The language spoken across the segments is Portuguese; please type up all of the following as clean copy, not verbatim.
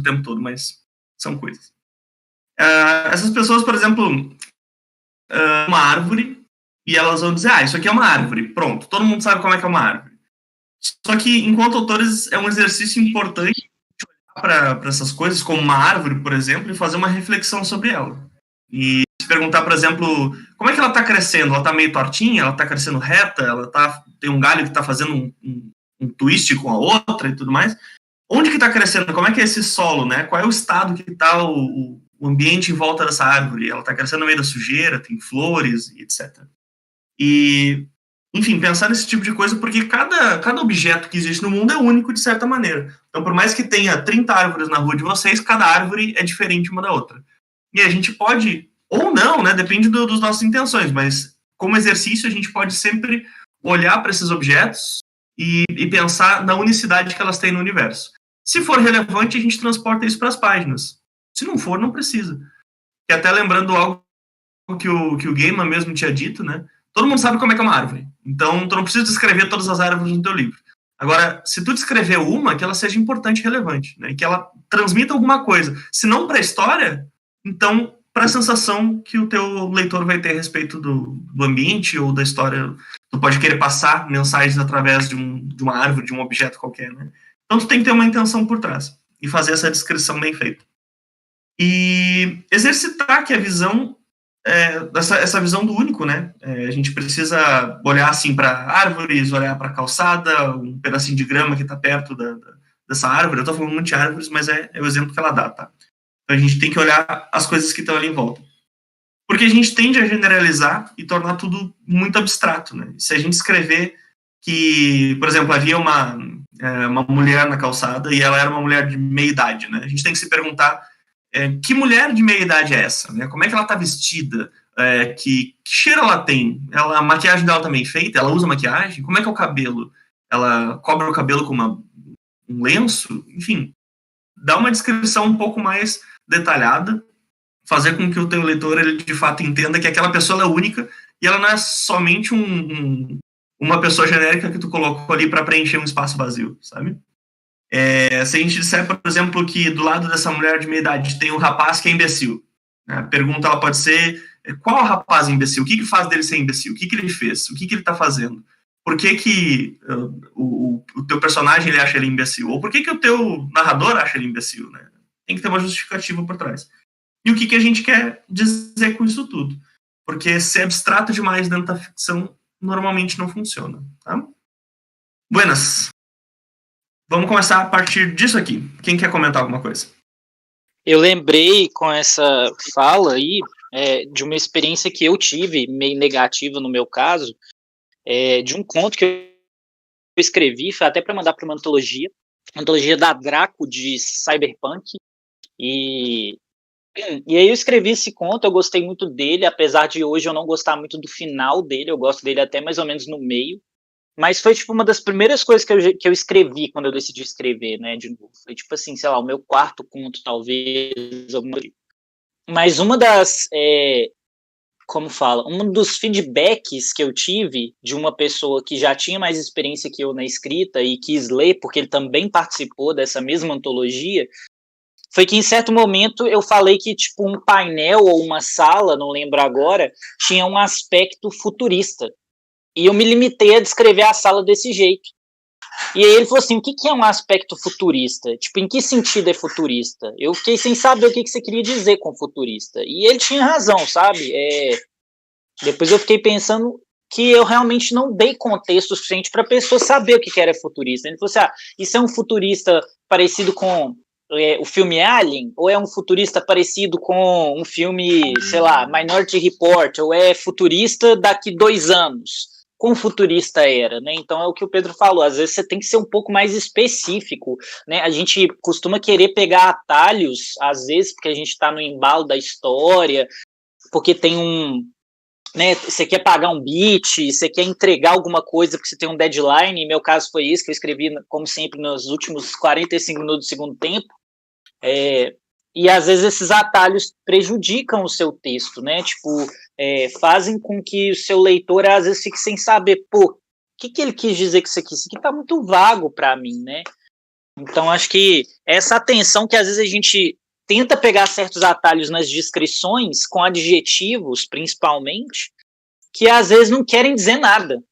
tempo todo, mas são coisas. Essas pessoas, por exemplo, uma árvore, e elas vão dizer, isso aqui é uma árvore, pronto, todo mundo sabe como é que é uma árvore. Só que, enquanto autores, é um exercício importante para essas coisas, como uma árvore, por exemplo, e fazer uma reflexão sobre ela. E se perguntar, por exemplo, como é que ela está crescendo? Ela está meio tortinha? Ela está crescendo reta? Tem um galho que está fazendo um twist com a outra e tudo mais? Onde que está crescendo? Como é que é esse solo, né? Qual é o estado que está o ambiente em volta dessa árvore? Ela está crescendo no meio da sujeira, tem flores, etc. E, enfim, pensar nesse tipo de coisa, porque cada objeto que existe no mundo é único de certa maneira. Então, por mais que tenha 30 árvores na rua de vocês, cada árvore é diferente uma da outra. E a gente pode, ou não, né? Depende das nossas intenções, mas como exercício a gente pode sempre olhar para esses objetos e pensar na unicidade que elas têm no universo. Se for relevante, a gente transporta isso para as páginas. Se não for, não precisa. E até lembrando algo que o Gaiman mesmo tinha dito, né? Todo mundo sabe como é que é uma árvore. Então, tu não precisa descrever todas as árvores no teu livro. Agora, se tu descrever uma, que ela seja importante e relevante, né? E que ela transmita alguma coisa. Se não para a história, então para a sensação que o teu leitor vai ter a respeito do ambiente ou da história. Tu pode querer passar mensagens através de uma árvore, de um objeto qualquer, né? Então, tu tem que ter uma intenção por trás e fazer essa descrição bem feita. E exercitar que a visão, essa visão do único, né? A gente precisa olhar assim para árvores, olhar para a calçada, um pedacinho de grama que está perto dessa árvore. Eu estou falando muito de árvores, mas é o exemplo que ela dá, tá? Então, a gente tem que olhar as coisas que estão ali em volta. Porque a gente tende a generalizar e tornar tudo muito abstrato, né? Se a gente escrever que, por exemplo, havia uma mulher na calçada e ela era uma mulher de meia idade, né? A gente tem que se perguntar que mulher de meia idade é essa, né? Como é que ela está vestida? Que cheiro ela tem? A maquiagem dela também feita? Ela usa maquiagem? Como é que é o cabelo? Ela cobre o cabelo com um lenço? Enfim, dá uma descrição um pouco mais detalhada, fazer com que o teu leitor ele de fato entenda que aquela pessoa é única e ela não é somente uma pessoa genérica que tu colocou ali para preencher um espaço vazio, sabe? Se a gente disser, por exemplo, que do lado dessa mulher de meia idade tem um rapaz que é imbecil, né? A pergunta ela pode ser, qual rapaz imbecil? O que faz dele ser imbecil? O que ele fez? O que ele está fazendo? Por que o teu personagem ele acha ele imbecil? Ou por que o teu narrador acha ele imbecil, né? Tem que ter uma justificativa por trás. E o que a gente quer dizer com isso tudo? Porque ser abstrato demais dentro da ficção normalmente não funciona, tá? Buenas. Vamos começar a partir disso aqui. Quem quer comentar alguma coisa? Eu lembrei com essa fala aí de uma experiência que eu tive, meio negativa no meu caso, de um conto que eu escrevi, foi até para mandar para uma antologia da Draco de Cyberpunk, e aí eu escrevi esse conto, eu gostei muito dele, apesar de hoje eu não gostar muito do final dele, eu gosto dele até mais ou menos no meio, mas foi tipo uma das primeiras coisas que eu escrevi quando eu decidi escrever, né, de novo. Foi tipo assim, sei lá, o meu quarto conto, talvez, alguma coisa. Mas uma das, um dos feedbacks que eu tive de uma pessoa que já tinha mais experiência que eu na escrita e quis ler, porque ele também participou dessa mesma antologia, foi que em certo momento eu falei que tipo um painel ou uma sala, não lembro agora, tinha um aspecto futurista. E eu me limitei a descrever a sala desse jeito. E aí ele falou assim, o que é um aspecto futurista? Tipo, em que sentido é futurista? Eu fiquei sem saber o que você queria dizer com futurista. E ele tinha razão, sabe? Depois eu fiquei pensando que eu realmente não dei contexto suficiente para a pessoa saber o que era futurista. Ele falou assim, isso é um futurista parecido com o filme Alien? Ou é um futurista parecido com um filme, sei lá, Minority Report? Ou é futurista daqui 2 anos? Quão futurista era, né? Então é o que o Pedro falou, às vezes você tem que ser um pouco mais específico, né? A gente costuma querer pegar atalhos, às vezes porque a gente está no embalo da história, porque tem né, você quer pagar um beat, você quer entregar alguma coisa porque você tem um deadline, em meu caso foi isso, que eu escrevi, como sempre, nos últimos 45 minutos do segundo tempo, e às vezes esses atalhos prejudicam o seu texto, né? Tipo, fazem com que o seu leitor às vezes fique sem saber, o que ele quis dizer com isso aqui? Isso aqui tá muito vago para mim, né? Então, acho que essa atenção que às vezes a gente tenta pegar certos atalhos nas descrições, com adjetivos, principalmente, que às vezes não querem dizer nada,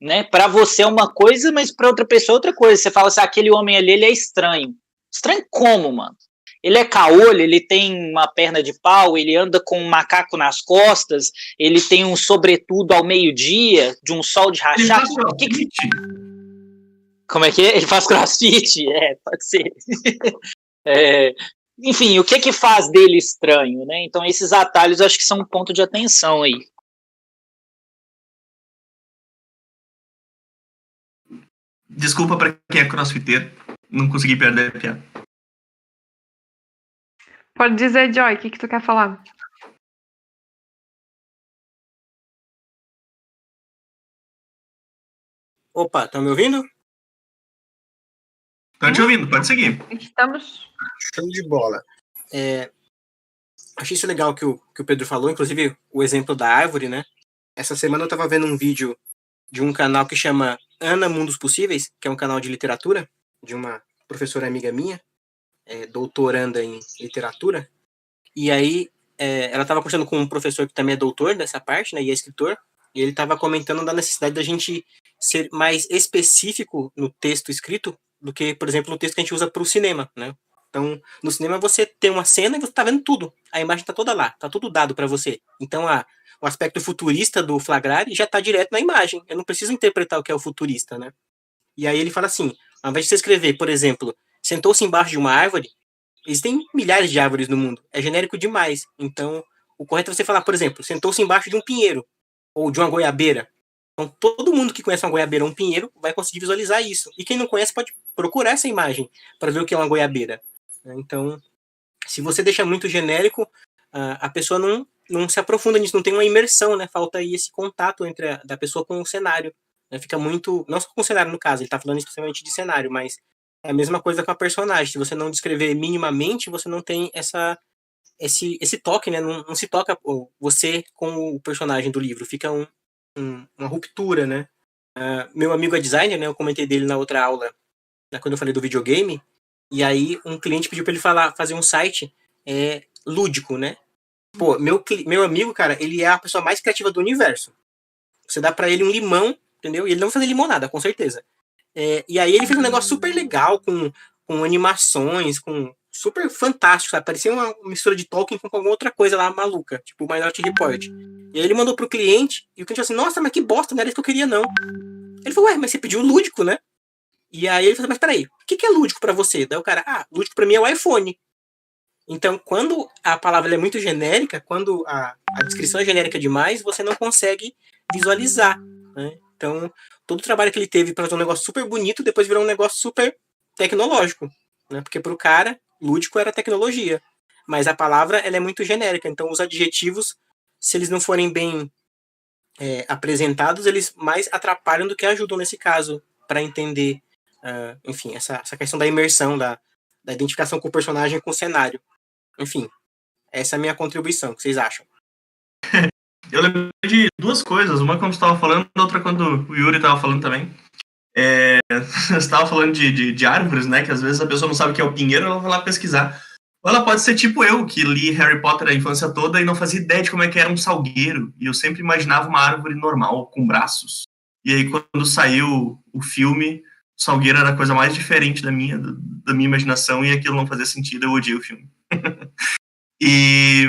né? Para você é uma coisa, mas para outra pessoa é outra coisa. Você fala assim, aquele homem ali, ele é estranho. Estranho como, mano? Ele é caolho, ele tem uma perna de pau, ele anda com um macaco nas costas, ele tem um sobretudo ao meio-dia, de um sol de Ele rachar. faz crossfit? Como é que é? Ele faz crossfit? Pode ser. Enfim, o que faz dele estranho, né? Então esses atalhos acho que são um ponto de atenção aí. Desculpa pra quem é crossfiteiro. Não consegui perder a piada. Pode dizer, Joy, o que tu quer falar? Opa, estão me ouvindo? Tô te ouvindo, pode seguir. Estamos. Show de bola. Achei isso legal que o Pedro falou, inclusive o exemplo da árvore, né? Essa semana eu tava vendo um vídeo de um canal que chama Ana Mundos Possíveis, que é um canal de literatura, de uma professora amiga minha, doutoranda em literatura. E aí ela tava conversando com um professor que também é doutor dessa parte, né? E é escritor. E ele tava comentando da necessidade da gente ser mais específico no texto escrito do que, por exemplo, no texto que a gente usa para o cinema, né? Então, no cinema você tem uma cena e você tá vendo tudo. A imagem tá toda lá, tá tudo dado para você. Então, o aspecto futurista do Flagrari já tá direto na imagem. Eu não preciso interpretar o que é o futurista, né? E aí ele fala assim, ao invés de você escrever, por exemplo, sentou-se embaixo de uma árvore, existem milhares de árvores no mundo. É genérico demais. Então, o correto é você falar, por exemplo, sentou-se embaixo de um pinheiro ou de uma goiabeira. Então, todo mundo que conhece uma goiabeira ou um pinheiro vai conseguir visualizar isso. E quem não conhece pode procurar essa imagem para ver o que é uma goiabeira. Então, se você deixa muito genérico, a pessoa não se aprofunda nisso, não tem uma imersão, né? Falta aí esse contato entre da pessoa com o cenário. Né? Fica muito... Não só com o cenário, no caso, ele está falando especialmente de cenário, mas é a mesma coisa com a personagem. Se você não descrever minimamente, você não tem esse toque, né? Não se toca você com o personagem do livro. Fica uma ruptura, né? Meu amigo é designer, né? Eu comentei dele na outra aula, quando eu falei do videogame. E aí um cliente pediu para ele fazer um site lúdico, né? Pô, meu amigo, cara, ele é a pessoa mais criativa do universo. Você dá para ele um limão, entendeu? E ele não vai fazer limonada, com certeza. E aí ele fez um negócio super legal, com animações, com super fantástico, sabe? Parecia uma mistura de Tolkien com alguma outra coisa lá maluca, tipo o Minority Report. E aí ele mandou pro cliente, e o cliente falou assim, nossa, mas que bosta, não era isso que eu queria, não. Ele falou, mas você pediu lúdico, né? E aí ele falou, mas peraí, o que é lúdico pra você? Daí o cara, lúdico pra mim é o iPhone. Então, quando a palavra é muito genérica, quando a descrição é genérica demais, você não consegue visualizar, né? Então, todo o trabalho que ele teve para fazer um negócio super bonito, depois virou um negócio super tecnológico, né? Porque para o cara, lúdico era tecnologia. Mas a palavra, ela é muito genérica. Então, os adjetivos, se eles não forem bem apresentados, eles mais atrapalham do que ajudam nesse caso, para entender, enfim, essa questão da imersão, da identificação com o personagem, com o cenário. Enfim, essa é a minha contribuição. O que vocês acham? Eu lembro de duas coisas. Uma quando você estava falando, outra quando o Yuri estava falando também. Você estava falando de árvores, né? Que às vezes a pessoa não sabe o que é o pinheiro, ela vai lá pesquisar. Ou ela pode ser tipo eu, que li Harry Potter a infância toda e não fazia ideia de como é que era um salgueiro. E eu sempre imaginava uma árvore normal, com braços. E aí quando saiu o filme, o salgueiro era a coisa mais diferente da minha imaginação e aquilo não fazia sentido, eu odiei o filme. E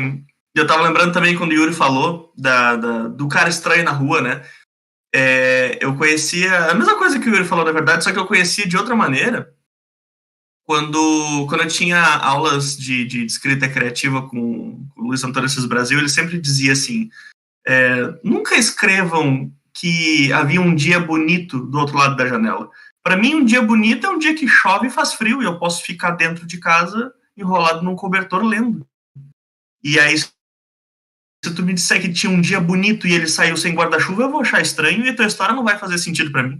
eu tava lembrando também quando o Yuri falou do cara estranho na rua, né? Eu conhecia a mesma coisa que o Yuri falou, na verdade, só que eu conhecia de outra maneira quando eu tinha aulas de escrita criativa com o Luiz Antônio Assis Brasil. Ele sempre dizia assim, nunca escrevam que havia um dia bonito do outro lado da janela. Para mim, um dia bonito é um dia que chove e faz frio e eu posso ficar dentro de casa enrolado num cobertor lendo. E aí, se tu me disser que tinha um dia bonito e ele saiu sem guarda-chuva, eu vou achar estranho e a tua história não vai fazer sentido pra mim.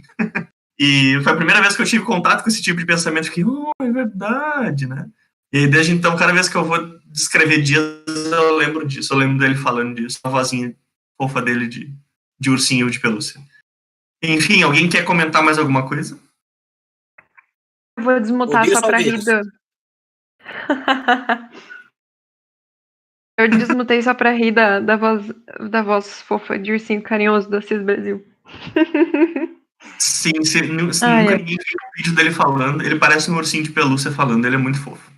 E foi a primeira vez que eu tive contato com esse tipo de pensamento. Fiquei, é verdade, né? E aí, desde então, cada vez que eu vou descrever dias, eu lembro disso. Eu lembro dele falando disso, a vozinha fofa dele de ursinho de pelúcia. Enfim, alguém quer comentar mais alguma coisa? Eu vou desmutar Ouvir só os pra rir salgueiros. Eu desmutei só pra rir da voz fofa de ursinho carinhoso do Assis Brasil. Sim, Ai, nunca ai. ninguém viu o vídeo dele falando. Ele parece um ursinho de pelúcia falando, ele é muito fofo.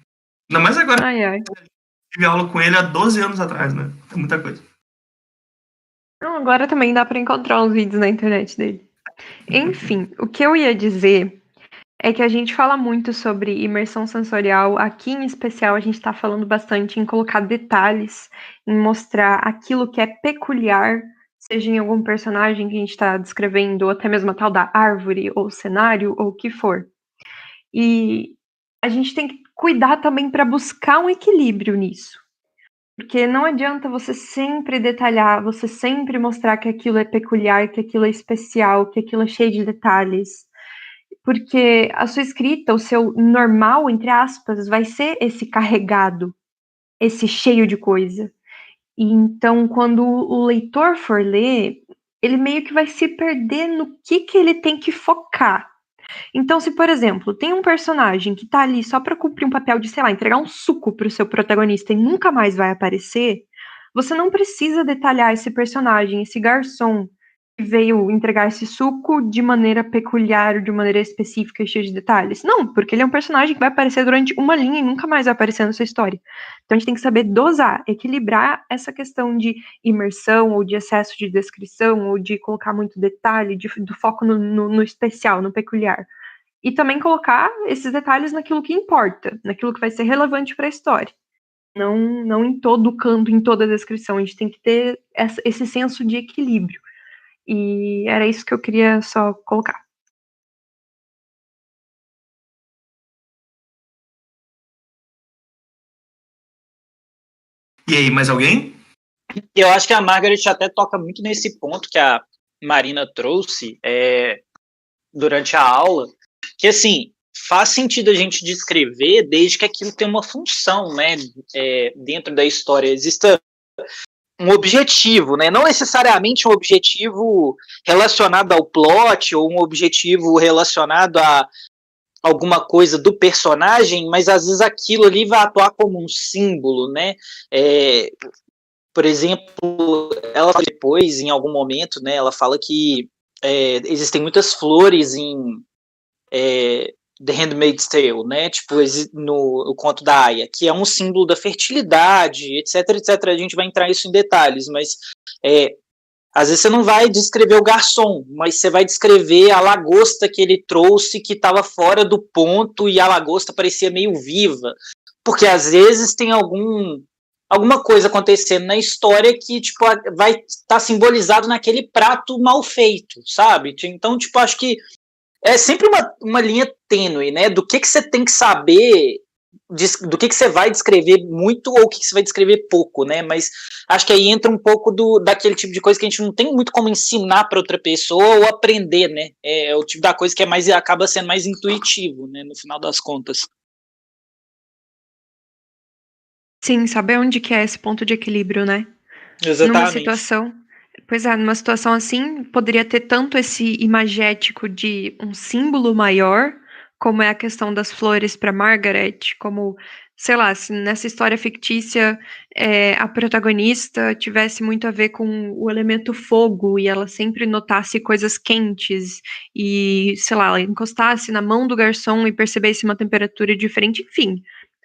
Ainda mais agora Ai, ai. que eu tive aula com ele há 12 anos atrás, né? É muita coisa. Não, agora também dá pra encontrar uns vídeos na internet dele. Enfim, o que eu ia dizer é que a gente fala muito sobre imersão sensorial. Aqui, em especial, a gente está falando bastante em colocar detalhes, em mostrar aquilo que é peculiar, seja em algum personagem que a gente está descrevendo, ou até mesmo a tal da árvore, ou cenário, ou o que for. E a gente tem que cuidar também para buscar um equilíbrio nisso. Porque não adianta você sempre detalhar, você sempre mostrar que aquilo é peculiar, que aquilo é especial, que aquilo é cheio de detalhes. Porque a sua escrita, o seu normal, entre aspas, vai ser esse carregado, esse cheio de coisa. E então, quando o leitor for ler, ele meio que vai se perder no que ele tem que focar. Então, se, por exemplo, tem um personagem que tá ali só para cumprir um papel de, sei lá, entregar um suco pro seu protagonista e nunca mais vai aparecer, você não precisa detalhar esse personagem, esse garçom que veio entregar esse suco de maneira peculiar, de maneira específica e cheia de detalhes. Não, porque ele é um personagem que vai aparecer durante uma linha e nunca mais vai aparecer na sua história. Então a gente tem que saber dosar, equilibrar essa questão de imersão ou de excesso de descrição ou de colocar muito detalhe, do foco no especial, no peculiar. E também colocar esses detalhes naquilo que importa, naquilo que vai ser relevante para a história. Não em todo canto, em toda a descrição. A gente tem que ter esse senso de equilíbrio. E era isso que eu queria só colocar. E aí, mais alguém? Eu acho que a Margaret até toca muito nesse ponto que a Marina trouxe durante a aula, que assim, faz sentido a gente descrever desde que aquilo tem uma função, né, dentro da história, exista um objetivo, né, não necessariamente um objetivo relacionado ao plot ou um objetivo relacionado a alguma coisa do personagem, mas às vezes aquilo ali vai atuar como um símbolo, né, por exemplo, ela fala depois, em algum momento, né, ela fala que existem muitas flores em The Handmaid's Tale, né, tipo, no conto da Aya, que é um símbolo da fertilidade, etc, etc, a gente vai entrar isso em detalhes, mas às vezes você não vai descrever o garçom, mas você vai descrever a lagosta que ele trouxe que estava fora do ponto e a lagosta parecia meio viva, porque às vezes tem alguma coisa acontecendo na história que, tipo, vai estar simbolizado naquele prato mal feito, sabe? Então, tipo, acho que é sempre uma linha tênue, né? Do que você tem que saber, do que você vai descrever muito ou o que você vai descrever pouco, né? Mas acho que aí entra um pouco daquele tipo de coisa que a gente não tem muito como ensinar para outra pessoa ou aprender, né? É o tipo da coisa que acaba sendo mais intuitivo, né? No final das contas. Sim, saber onde que é esse ponto de equilíbrio, né? Exatamente. Numa situação assim, poderia ter tanto esse imagético de um símbolo maior, como é a questão das flores para Margaret, como, sei lá, se nessa história fictícia a protagonista tivesse muito a ver com o elemento fogo e ela sempre notasse coisas quentes e, sei lá, ela encostasse na mão do garçom e percebesse uma temperatura diferente, enfim.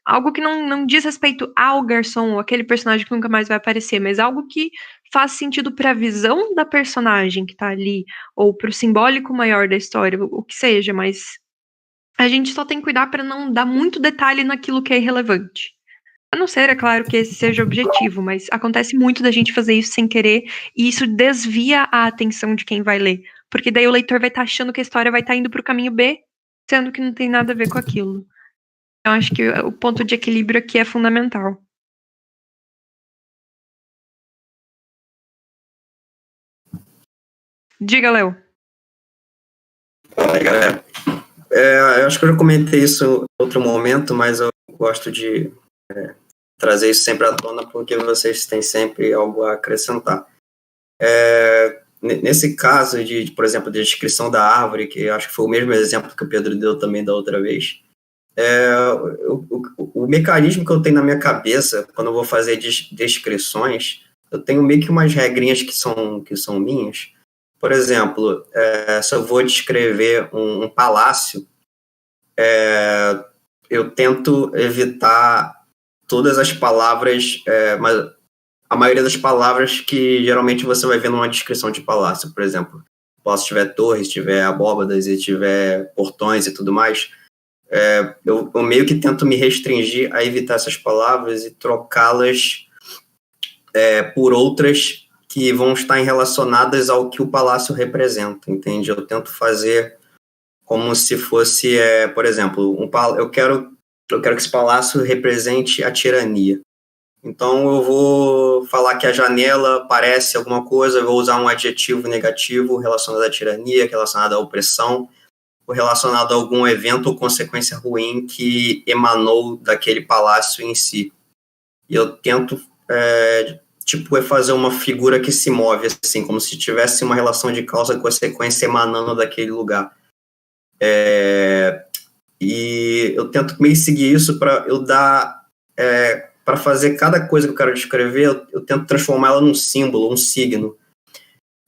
Algo que não diz respeito ao garçom, ou aquele personagem que nunca mais vai aparecer, mas algo que faz sentido para a visão da personagem que tá ali, ou para o simbólico maior da história, o que seja, mas a gente só tem que cuidar para não dar muito detalhe naquilo que é irrelevante. A não ser, é claro, que esse seja o objetivo, mas acontece muito da gente fazer isso sem querer, e isso desvia a atenção de quem vai ler. Porque daí o leitor vai estar achando que a história vai estar indo para o caminho B, sendo que não tem nada a ver com aquilo. Então, acho que o ponto de equilíbrio aqui é fundamental. Diga, Léo. Fala aí, galera. Eu acho que eu já comentei isso em outro momento, mas eu gosto de trazer isso sempre à tona porque vocês têm sempre algo a acrescentar. Nesse caso por exemplo, de descrição da árvore, que eu acho que foi o mesmo exemplo que o Pedro deu também da outra vez, O mecanismo que eu tenho na minha cabeça, quando eu vou fazer descrições, eu tenho meio que umas regrinhas que são minhas. Por exemplo, se eu vou descrever um palácio, eu tento evitar todas as palavras, mas a maioria das palavras que geralmente você vai ver numa descrição de palácio. Por exemplo, o palácio tiver torres, tiver abóbadas e tiver portões e tudo mais, eu meio que tento me restringir a evitar essas palavras e trocá-las por outras que vão estar relacionadas ao que o palácio representa, entende? Eu tento fazer como se fosse, por exemplo, eu quero que esse palácio represente a tirania. Então eu vou falar que a janela parece alguma coisa, eu vou usar um adjetivo negativo relacionado à tirania, relacionado à opressão, ou relacionado a algum evento ou consequência ruim que emanou daquele palácio em si. E eu tento fazer uma figura que se move, assim, como se tivesse uma relação de causa e consequência emanando daquele lugar. E eu tento meio seguir isso para eu dar... para fazer cada coisa que eu quero descrever, eu tento transformá-la num símbolo, um signo.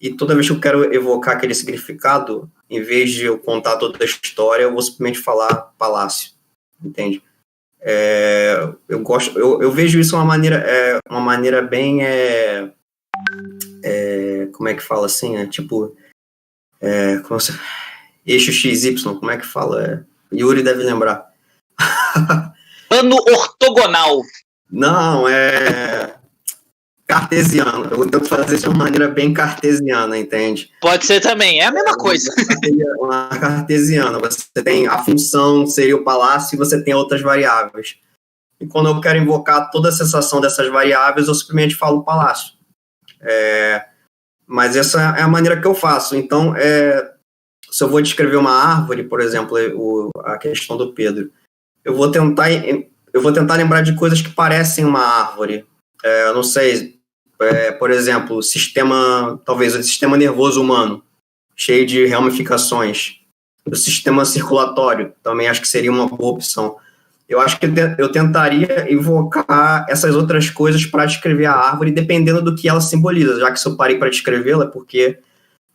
E toda vez que eu quero evocar aquele significado, em vez de eu contar toda a história, eu vou simplesmente falar palácio, entende? Eu vejo isso uma maneira bem... como é que fala assim? Eixo XY, como é que fala? Yuri deve lembrar. Plano ortogonal. Não, cartesiano. Eu tento fazer isso de uma maneira bem cartesiana, entende? Pode ser também, é a mesma coisa. Uma cartesiana. Você tem a função, seria o palácio, e você tem outras variáveis. E quando eu quero invocar toda a sensação dessas variáveis, eu simplesmente falo palácio. Mas essa é a maneira que eu faço. Então, se eu vou descrever uma árvore, por exemplo, a questão do Pedro, eu vou tentar lembrar de coisas que parecem uma árvore. Eu não sei, por exemplo, talvez o sistema nervoso humano, cheio de ramificações. O sistema circulatório, também acho que seria uma boa opção. Eu acho que eu tentaria invocar essas outras coisas para descrever a árvore, dependendo do que ela simboliza, já que se eu parei para descrevê-la, é porque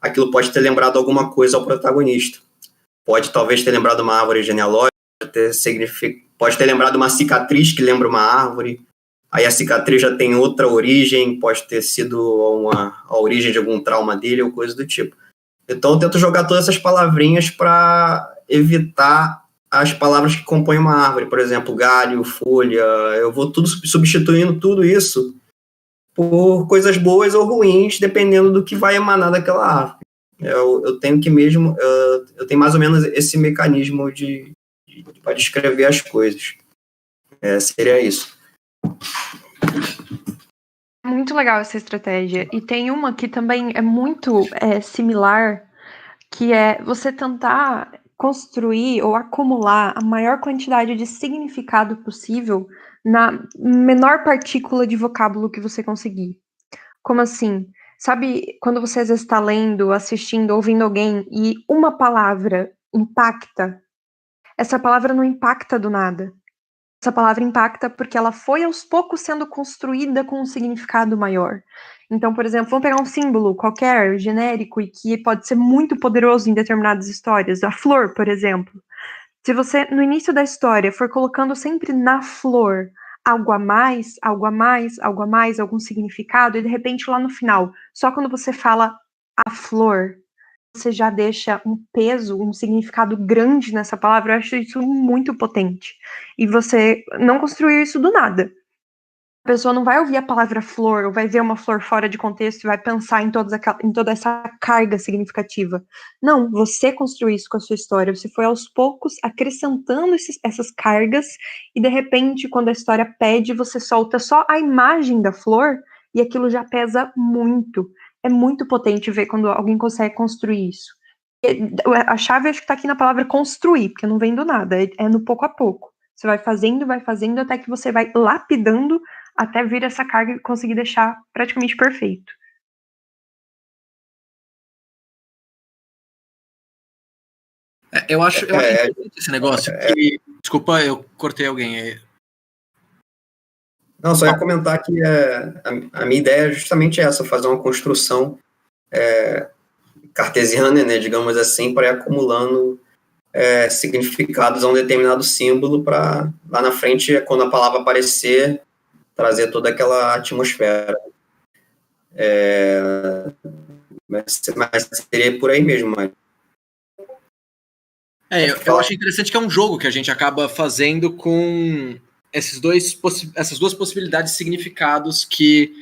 aquilo pode ter lembrado alguma coisa ao protagonista. Pode talvez ter lembrado uma árvore genealógica, pode ter lembrado uma cicatriz que lembra uma árvore, aí a cicatriz já tem outra origem, pode ter sido a origem de algum trauma dele ou coisa do tipo. Então eu tento jogar todas essas palavrinhas para evitar as palavras que compõem uma árvore, por exemplo, galho, folha. Eu vou substituindo tudo isso por coisas boas ou ruins, dependendo do que vai emanar daquela árvore. Eu tenho mais ou menos esse mecanismo para descrever as coisas. Seria isso. Muito legal essa estratégia. E tem uma que também é muito similar, que é você tentar construir ou acumular a maior quantidade de significado possível na menor partícula de vocábulo que você conseguir. Como assim? Sabe quando você às vezes está lendo, assistindo, ouvindo alguém e uma palavra impacta? Essa palavra não impacta do nada. Essa palavra impacta porque ela foi aos poucos sendo construída com um significado maior. Então, por exemplo, vamos pegar um símbolo qualquer, genérico, e que pode ser muito poderoso em determinadas histórias. A flor, por exemplo. Se você, no início da história, for colocando sempre na flor algo a mais, algo a mais, algo a mais, algum significado, e de repente lá no final, só quando você fala a flor, você já deixa um peso, um significado grande nessa palavra. Eu acho isso muito potente. E você não construiu isso do nada. A pessoa não vai ouvir a palavra flor, ou vai ver uma flor fora de contexto e vai pensar em toda essa carga significativa. Não, você construiu isso com a sua história. Você foi aos poucos acrescentando essas cargas e, de repente, quando a história pede, você solta só a imagem da flor e aquilo já pesa muito. É muito potente ver quando alguém consegue construir isso. A chave acho que está aqui na palavra construir, porque não vem do nada, é no pouco a pouco. Você vai fazendo, até que você vai lapidando até vir essa carga e conseguir deixar praticamente perfeito. Eu acho interessante esse negócio. Desculpa, eu cortei alguém. Não, só ia comentar que a minha ideia é justamente essa, fazer uma construção cartesiana, né, digamos assim, para ir acumulando significados a um determinado símbolo para, lá na frente, quando a palavra aparecer, trazer toda aquela atmosfera. Mas seria por aí mesmo, mas... Eu acho interessante que é um jogo que a gente acaba fazendo com essas duas possibilidades de significados que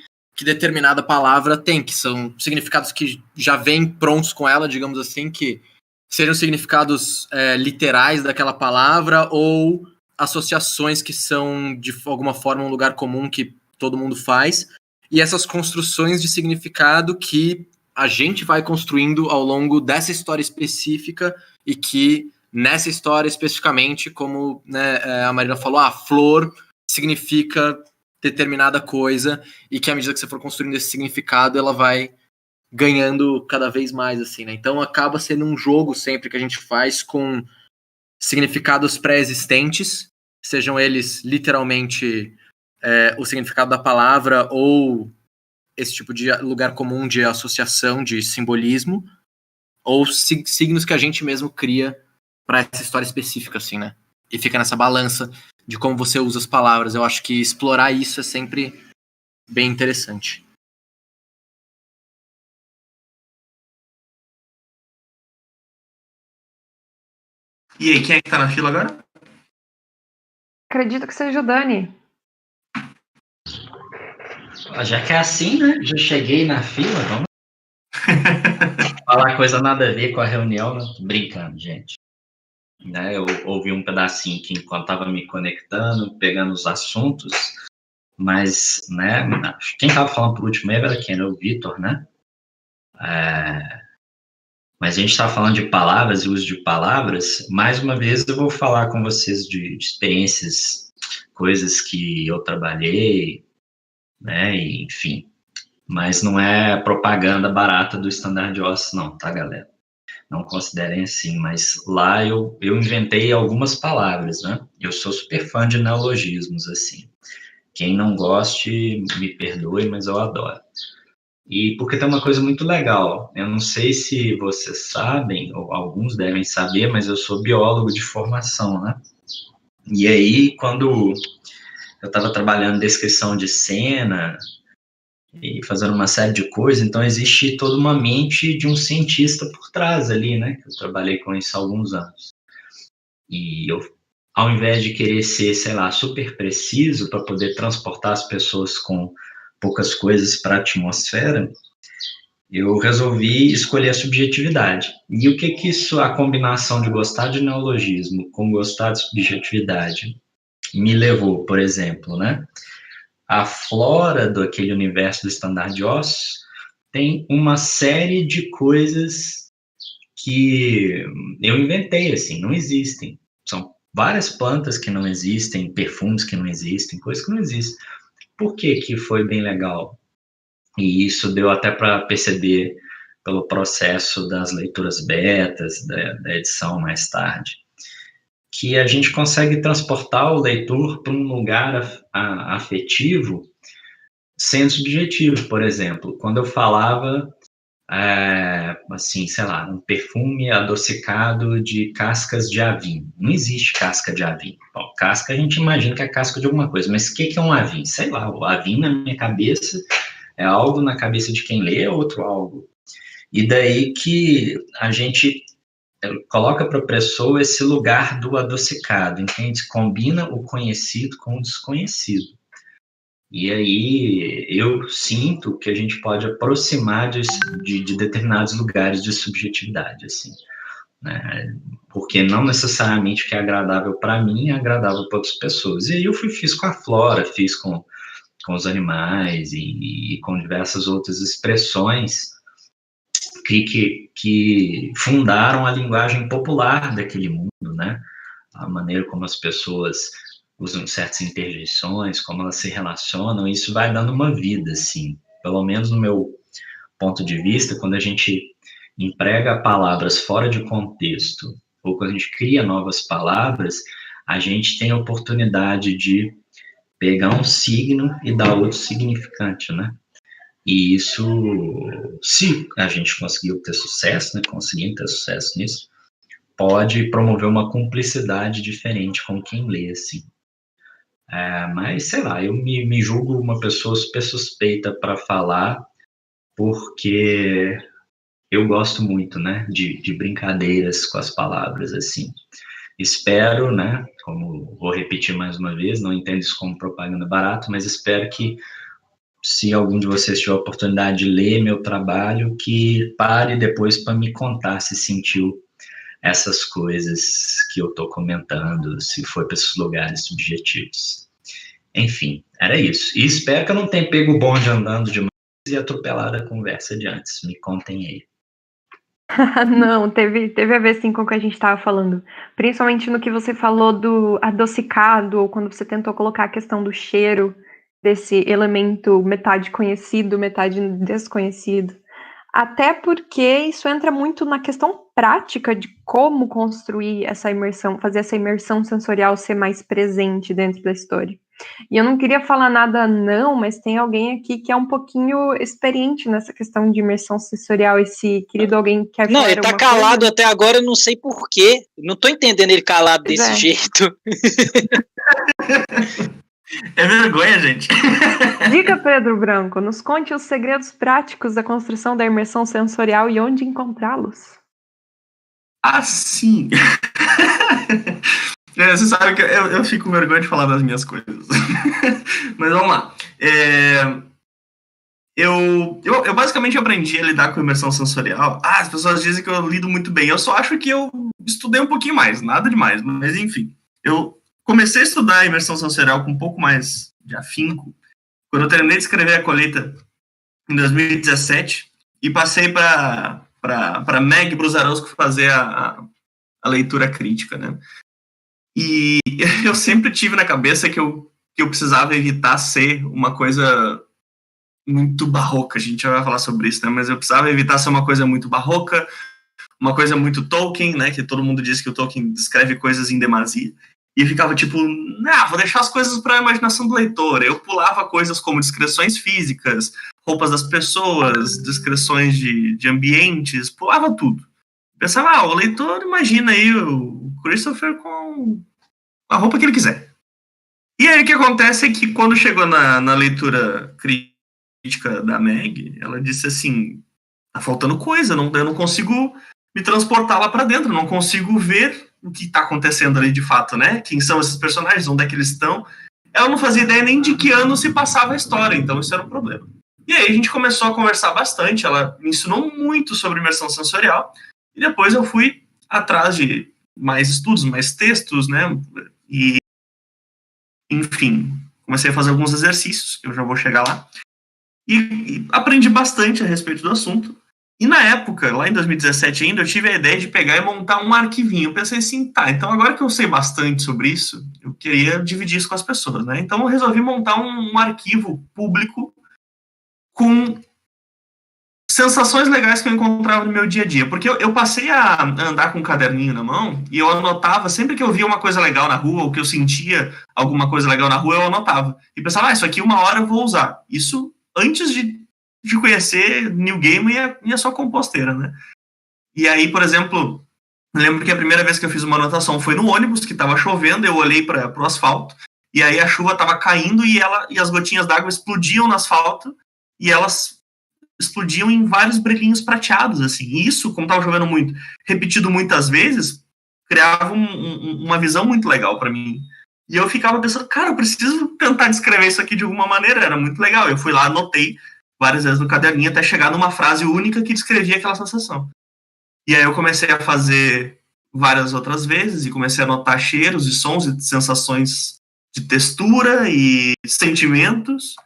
determinada palavra tem, que são significados que já vêm prontos com ela, digamos assim, que sejam significados literais daquela palavra ou associações que são, de alguma forma, um lugar comum que todo mundo faz, e essas construções de significado que a gente vai construindo ao longo dessa história específica e que, nessa história especificamente, como, né, a Marina falou, a flor significa determinada coisa e que à medida que você for construindo esse significado, ela vai ganhando cada vez mais, assim, né? Então acaba sendo um jogo sempre que a gente faz com significados pré-existentes, sejam eles literalmente o significado da palavra ou esse tipo de lugar comum de associação, de simbolismo, ou signos que a gente mesmo cria para essa história específica, assim, né? E fica nessa balança de como você usa as palavras. Eu acho que explorar isso é sempre bem interessante. E aí, quem é que tá na fila agora? Acredito que seja o Dani. Já que é assim, né? Já cheguei na fila, vamos falar coisa nada a ver com a reunião, né? Tô brincando, gente. Né, eu ouvi um pedacinho aqui enquanto estava me conectando, pegando os assuntos, mas, né, quem estava falando por último era quem? Era o Vitor, né? Mas a gente estava falando de palavras e uso de palavras. Mais uma vez eu vou falar com vocês de experiências, coisas que eu trabalhei, né, e, enfim. Mas não é propaganda barata do Standard Oss, não, tá, galera? Não considerem assim, mas lá eu inventei algumas palavras, né? Eu sou super fã de neologismos, assim. Quem não goste, me perdoe, mas eu adoro. E porque tem uma coisa muito legal, eu não sei se vocês sabem, ou alguns devem saber, mas eu sou biólogo de formação, né? E aí, quando eu estava trabalhando descrição de cena e fazendo uma série de coisas, então existe toda uma mente de um cientista por trás ali, né? Eu trabalhei com isso há alguns anos. E eu, ao invés de querer ser, sei lá, super preciso para poder transportar as pessoas com poucas coisas para a atmosfera, eu resolvi escolher a subjetividade. E o que isso, a combinação de gostar de neologismo com gostar de subjetividade, me levou, por exemplo, né? A flora daquele universo do Standard Oss tem uma série de coisas que eu inventei, assim, não existem. São várias plantas que não existem, perfumes que não existem, coisas que não existem. Por que foi bem legal? E isso deu até para perceber pelo processo das leituras betas, da edição mais tarde, que a gente consegue transportar o leitor para um lugar afetivo sendo subjetivo. Por exemplo, quando eu falava, assim, sei lá, um perfume adocicado de cascas de avim. Não existe casca de avim. Bom, casca a gente imagina que é casca de alguma coisa, mas o que é um avim? Sei lá, o avim na minha cabeça é algo, na cabeça de quem lê é outro algo. E daí que a gente coloca para a pessoa esse lugar do adocicado, entende? Combina o conhecido com o desconhecido. E aí eu sinto que a gente pode aproximar de determinados lugares de subjetividade, assim, né? Porque não necessariamente o que é agradável para mim é agradável para outras pessoas. E aí eu fiz com a flora, fiz com os animais e com diversas outras expressões que fundaram a linguagem popular daquele mundo, né? A maneira como as pessoas usam certas interjeições, como elas se relacionam, isso vai dando uma vida, assim. Pelo menos no meu ponto de vista, quando a gente emprega palavras fora de contexto ou quando a gente cria novas palavras, a gente tem a oportunidade de pegar um signo e dar outro significante, né? E isso, se a gente conseguiu ter sucesso, né, conseguir ter sucesso nisso, pode promover uma cumplicidade diferente com quem lê, assim. Mas, sei lá, eu me julgo uma pessoa super suspeita para falar, porque eu gosto muito, né, de brincadeiras com as palavras, assim. Espero, né, como vou repetir mais uma vez, não entendo isso como propaganda barata, mas espero que, se algum de vocês tiver a oportunidade de ler meu trabalho, que pare depois para me contar se sentiu essas coisas que eu estou comentando, se foi para esses lugares subjetivos. Enfim, era isso. E espero que eu não tenha pego o bonde andando demais e atropelado a conversa de antes. Me contem aí. Não, teve a ver sim com o que a gente estava falando. Principalmente no que você falou do adocicado, ou quando você tentou colocar a questão do cheiro, desse elemento metade conhecido, metade desconhecido. Até porque isso entra muito na questão prática de como construir essa imersão, fazer essa imersão sensorial ser mais presente dentro da história. E eu não queria falar nada não, mas tem alguém aqui que é um pouquinho experiente nessa questão de imersão sensorial, esse querido alguém que quer Não, falar ele tá alguma calado coisa? até agora, eu não sei porquê. Não tô entendendo ele calado Pois desse é. jeito. É vergonha, gente. Diga, Pedro Branco, nos conte os segredos práticos da construção da imersão sensorial e onde encontrá-los. Assim. Você sabe que eu fico com vergonha de falar das minhas coisas. Mas vamos lá. Eu basicamente aprendi a lidar com imersão sensorial. As pessoas dizem que eu lido muito bem. Eu só acho que eu estudei um pouquinho mais, nada demais. Mas enfim, eu comecei a estudar imersão sensorial com um pouco mais de afinco quando eu terminei de escrever A Colheita em 2017 e passei para Meg Brusarowski fazer a leitura crítica, né? E eu sempre tive na cabeça que eu precisava evitar ser uma coisa muito barroca. A gente já vai falar sobre isso, né? Mas eu precisava evitar ser uma coisa muito barroca, uma coisa muito Tolkien, né? Que todo mundo diz que o Tolkien descreve coisas em demasia. E ficava tipo, vou deixar as coisas para a imaginação do leitor. Eu pulava coisas como descrições físicas, roupas das pessoas, descrições de ambientes, pulava tudo. Pensava, o leitor imagina aí o Christopher com a roupa que ele quiser. E aí o que acontece é que quando chegou na leitura crítica da Meg, ela disse assim, tá faltando coisa, eu não consigo me transportar lá para dentro, não consigo ver o que tá acontecendo ali de fato, né? Quem são esses personagens, onde é que eles estão. Ela não fazia ideia nem de que ano se passava a história, então isso era um problema. E aí a gente começou a conversar bastante, ela me ensinou muito sobre imersão sensorial, e depois eu fui atrás de mais estudos, mais textos, né? E, enfim, comecei a fazer alguns exercícios, que eu já vou chegar lá, e aprendi bastante a respeito do assunto. E na época, lá em 2017 ainda, eu tive a ideia de pegar e montar um arquivinho. Eu pensei assim, tá, então agora que eu sei bastante sobre isso, eu queria dividir isso com as pessoas, né? Então eu resolvi montar um arquivo público com sensações legais que eu encontrava no meu dia a dia. Porque eu passei a andar com um caderninho na mão e eu anotava, sempre que eu via uma coisa legal na rua, ou que eu sentia alguma coisa legal na rua, eu anotava. E pensava, isso aqui uma hora eu vou usar. Isso antes de conhecer New Game e a sua composteira, né? E aí, por exemplo, lembro que a primeira vez que eu fiz uma anotação foi no ônibus, que estava chovendo, eu olhei para o asfalto, e aí a chuva estava caindo e as gotinhas d'água explodiam no asfalto, e elas explodiam em vários brilhinhos prateados, assim. E isso, como estava chovendo muito, repetido muitas vezes, criava uma visão muito legal para mim. E eu ficava pensando, cara, eu preciso tentar descrever isso aqui de alguma maneira, era muito legal. Eu fui lá, anotei várias vezes no caderninho, até chegar numa frase única que descrevia aquela sensação. E aí eu comecei a fazer várias outras vezes, e comecei a anotar cheiros e sons e sensações de textura e sentimentos.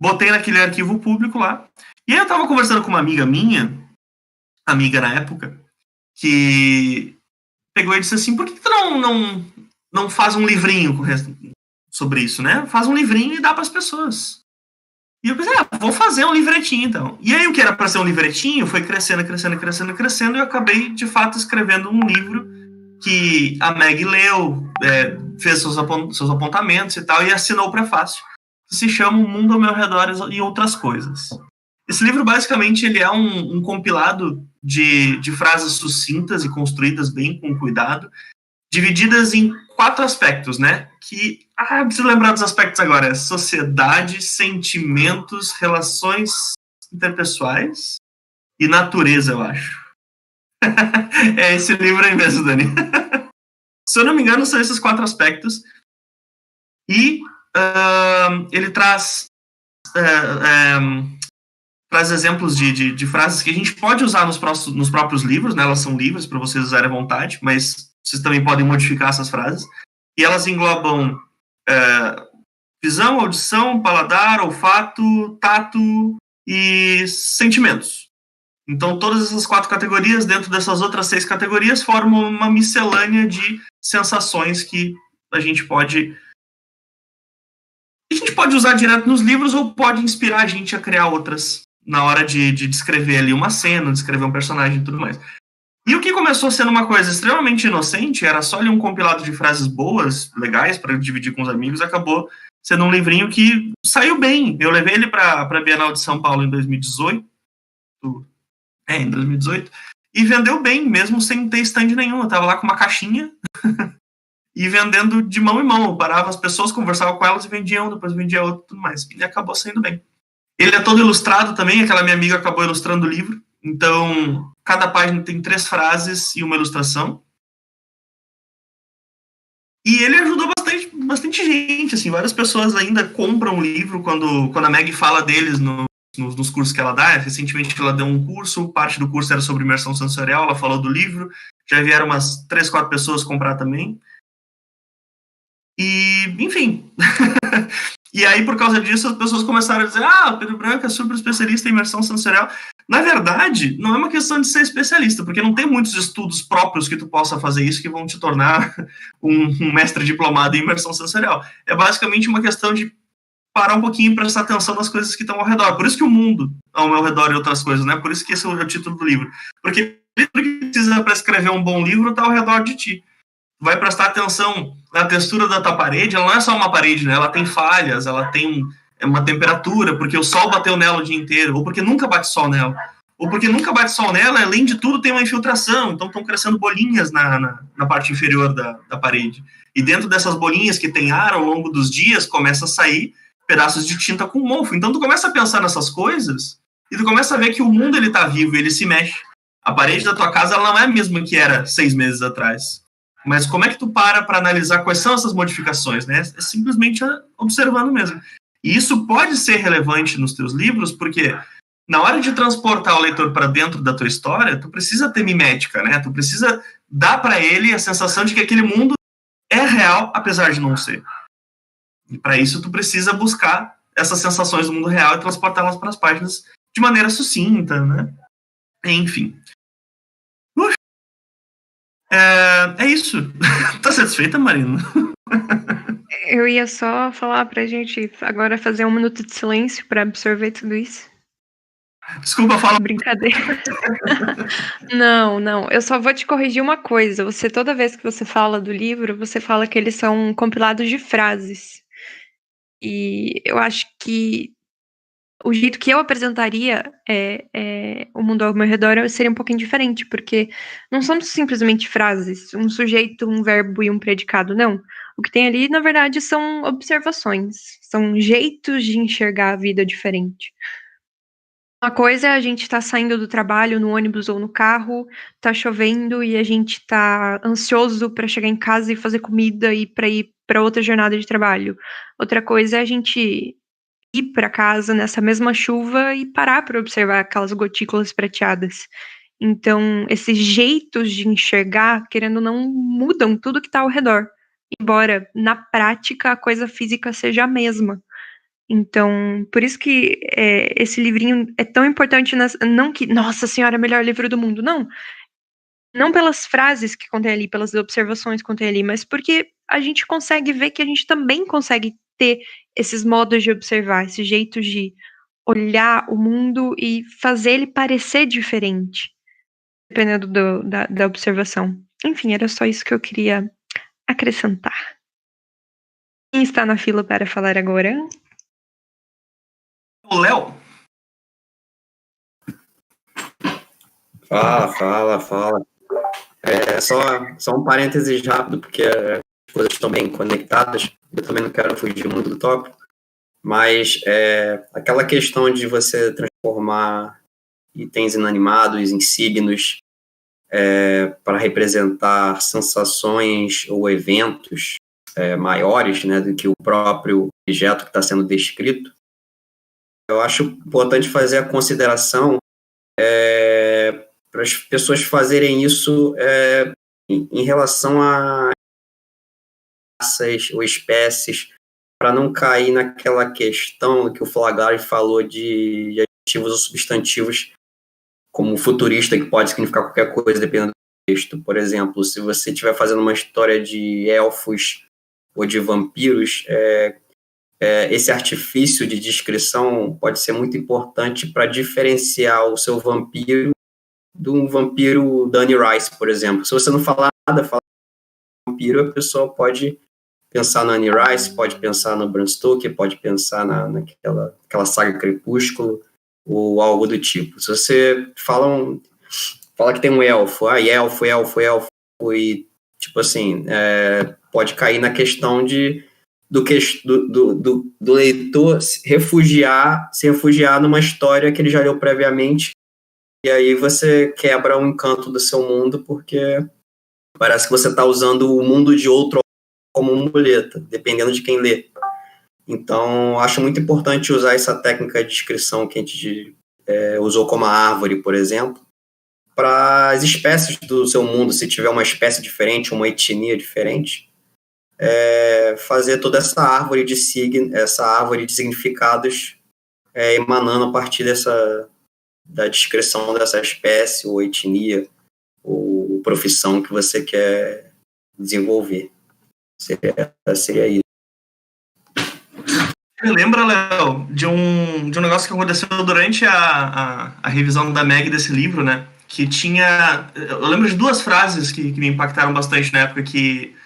Botei naquele arquivo público lá. E aí eu tava conversando com uma amiga minha, amiga na época, que pegou e disse assim, por que tu não faz um livrinho sobre isso, né? Faz um livrinho e dá para as pessoas. E eu pensei, vou fazer um livretinho, então. E aí, o que era para ser um livretinho foi crescendo, e eu acabei, de fato, escrevendo um livro que a Meg leu, fez seus apontamentos e tal, e assinou o prefácio, que se chama O Mundo ao Meu Redor e Outras Coisas. Esse livro, basicamente, ele é um compilado de frases sucintas e construídas bem com cuidado, divididas em 4 aspectos, né? Eu preciso lembrar dos aspectos agora. Sociedade, sentimentos, relações interpessoais e natureza, eu acho. É esse livro aí mesmo, Dani. Se eu não me engano, são esses 4 aspectos. E ele traz exemplos de frases que a gente pode usar nos próprios livros, né? Elas são livres para vocês usarem à vontade, mas vocês também podem modificar essas frases. E elas englobam visão, audição, paladar, olfato, tato e sentimentos. Então, todas essas 4 categorias, dentro dessas outras 6 categorias, formam uma miscelânea de sensações que a gente pode usar direto nos livros ou pode inspirar a gente a criar outras na hora de descrever ali uma cena, descrever um personagem e tudo mais. E o que começou sendo uma coisa extremamente inocente, era só ali um compilado de frases boas, legais, para dividir com os amigos, acabou sendo um livrinho que saiu bem. Eu levei ele para a Bienal de São Paulo em 2018, e vendeu bem, mesmo sem ter stand nenhum. Eu tava lá com uma caixinha e vendendo de mão em mão. Eu parava as pessoas, conversava com elas e vendiam, depois vendia outro e tudo mais. E acabou saindo bem. Ele é todo ilustrado também, aquela minha amiga acabou ilustrando o livro. Então, cada página tem 3 frases e uma ilustração. E ele ajudou bastante gente, assim, várias pessoas ainda compram o livro quando a Meg fala deles nos cursos que ela dá. Recentemente ela deu um curso, parte do curso era sobre imersão sensorial, ela falou do livro, já vieram umas 3, 4 pessoas comprar também. E, enfim... E aí, por causa disso, as pessoas começaram a dizer: o Pedro Branco é super especialista em imersão sensorial. Na verdade, não é uma questão de ser especialista, porque não tem muitos estudos próprios que tu possa fazer isso que vão te tornar um mestre diplomado em imersão sensorial. É basicamente uma questão de parar um pouquinho e prestar atenção nas coisas que estão ao redor. Por isso que o mundo ao meu redor e outras coisas, né? Por isso que esse é o título do livro. Porque tudo que precisa para escrever um bom livro está ao redor de ti. Vai prestar atenção na textura da tua parede. Ela não é só uma parede, né? Ela tem falhas, ela tem uma temperatura, porque o sol bateu nela o dia inteiro, ou porque nunca bate sol nela. Ou porque nunca bate sol nela, além de tudo, tem uma infiltração, então estão crescendo bolinhas na parte inferior da parede. E dentro dessas bolinhas que tem ar, ao longo dos dias, começa a sair pedaços de tinta com mofo. Então tu começa a pensar nessas coisas, e tu começa a ver que o mundo ele tá vivo, ele se mexe. A parede da tua casa ela não é a mesma que era 6 meses atrás. Mas como é que tu para analisar quais são essas modificações, né? É simplesmente observando mesmo. E isso pode ser relevante nos teus livros, porque na hora de transportar o leitor para dentro da tua história, tu precisa ter mimética, né? Tu precisa dar para ele a sensação de que aquele mundo é real, apesar de não ser. E para isso tu precisa buscar essas sensações do mundo real e transportá-las para as páginas de maneira sucinta, né? Enfim. É isso. Tá satisfeita, Marina? Eu ia só falar pra gente agora fazer 1 minuto de silêncio pra absorver tudo isso. Desculpa, fala. Brincadeira. Não. Eu só vou te corrigir uma coisa. Toda vez que você fala do livro, você fala que eles são compilados de frases. E eu acho que o jeito que eu apresentaria o mundo ao meu redor seria um pouquinho diferente, porque não são simplesmente frases, um sujeito, um verbo e um predicado, não. O que tem ali, na verdade, são observações, são jeitos de enxergar a vida diferente. Uma coisa é a gente tá saindo do trabalho no ônibus ou no carro, tá chovendo e a gente tá ansioso para chegar em casa e fazer comida e para ir para outra jornada de trabalho. Outra coisa é a gente ir para casa nessa mesma chuva e parar para observar aquelas gotículas prateadas. Então, esses jeitos de enxergar, querendo ou não, mudam tudo que está ao redor. Embora, na prática, a coisa física seja a mesma. Então, por isso que esse livrinho é tão importante, não que, nossa senhora, é o melhor livro do mundo, não. Não pelas frases que contém ali, pelas observações que contém ali, mas porque a gente consegue ver que a gente também consegue ter esses modos de observar, esses jeitos de olhar o mundo e fazer ele parecer diferente, dependendo da observação. Enfim, era só isso que eu queria acrescentar. Quem está na fila para falar agora? O Léo. Fala. Só um parênteses rápido, porque as coisas estão bem conectadas. Eu também não quero fugir muito do tópico. Mas aquela questão de você transformar itens inanimados em signos para representar sensações ou eventos maiores, né, do que o próprio objeto que está sendo descrito, eu acho importante fazer a consideração para as pessoas fazerem isso em relação a raças ou espécies, para não cair naquela questão que o Flagari falou de adjetivos ou substantivos como futurista, que pode significar qualquer coisa dependendo do texto. Por exemplo, se você estiver fazendo uma história de elfos ou de vampiros, esse artifício de descrição pode ser muito importante para diferenciar o seu vampiro de um vampiro da Anne Rice, por exemplo. Se você não falar nada, fala vampiro, a pessoa pode pensar na Anne Rice, pode pensar no Bram Stoker, pode pensar naquela saga Crepúsculo ou algo do tipo. Se você fala que tem um elfo, elfo, e tipo assim, pode cair na questão do leitor se refugiar numa história que ele já leu previamente, e aí você quebra o encanto do seu mundo, porque parece que você está usando o mundo de outro como muleta, dependendo de quem lê. Então, acho muito importante usar essa técnica de descrição que a gente usou como a árvore, por exemplo, para as espécies do seu mundo, se tiver uma espécie diferente, uma etnia diferente, fazer toda essa árvore de significados emanando a partir da descrição dessa espécie ou etnia ou profissão que você quer desenvolver. Seria isso. Me lembra, Léo, de um negócio que aconteceu durante a revisão da Meg desse livro, né? Que tinha... Eu lembro de duas frases que me impactaram bastante na época, que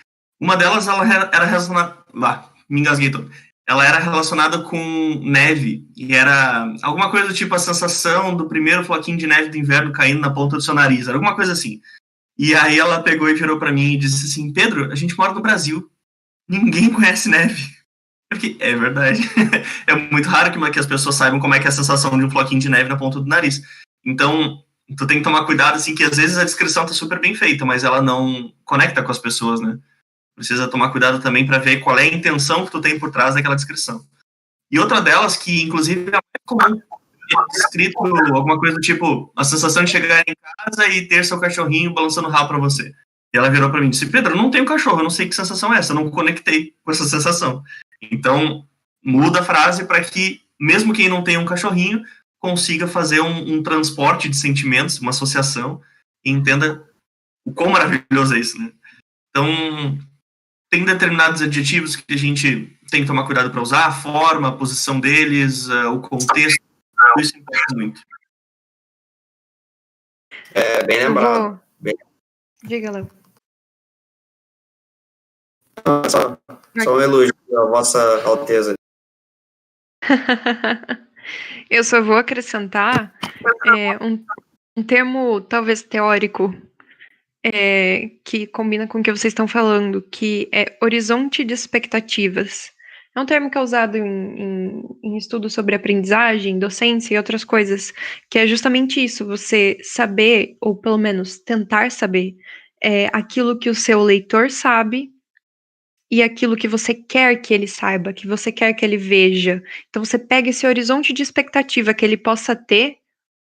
uma delas ela era relacionada... me engasguei todo. Ela era relacionada com neve, e era alguma coisa do tipo a sensação do primeiro floquinho de neve do inverno caindo na ponta do seu nariz, era alguma coisa assim. E aí ela pegou e virou para mim e disse assim: Pedro, a gente mora no Brasil, ninguém conhece neve. Porque é verdade. É muito raro que as pessoas saibam como é que é a sensação de um floquinho de neve na ponta do nariz. Então, tu tem que tomar cuidado, assim, que às vezes a descrição tá super bem feita, mas ela não conecta com as pessoas, né? Precisa tomar cuidado também para ver qual é a intenção que tu tem por trás daquela descrição. E outra delas, que inclusive é mais comum, escrito alguma coisa do tipo, a sensação de chegar em casa e ter seu cachorrinho balançando o rabo para você. E ela virou para mim e disse: Pedro, eu não tenho cachorro, eu não sei que sensação é essa, eu não conectei com essa sensação. Então, muda a frase para que, mesmo quem não tem um cachorrinho, consiga fazer um transporte de sentimentos, uma associação, e entenda o quão maravilhoso é isso, né? Então, tem determinados adjetivos que a gente tem que tomar cuidado para usar, a forma, a posição deles, o contexto, isso importa muito. Bem lembrado. Diga, Léo. Só um elogio à Vossa Alteza. Eu só vou acrescentar um termo talvez teórico que combina com o que vocês estão falando, que é horizonte de expectativas. É um termo que é usado em estudos sobre aprendizagem, docência e outras coisas, que é justamente isso, você saber, ou pelo menos tentar saber, aquilo que o seu leitor sabe e aquilo que você quer que ele saiba, que você quer que ele veja. Então você pega esse horizonte de expectativa que ele possa ter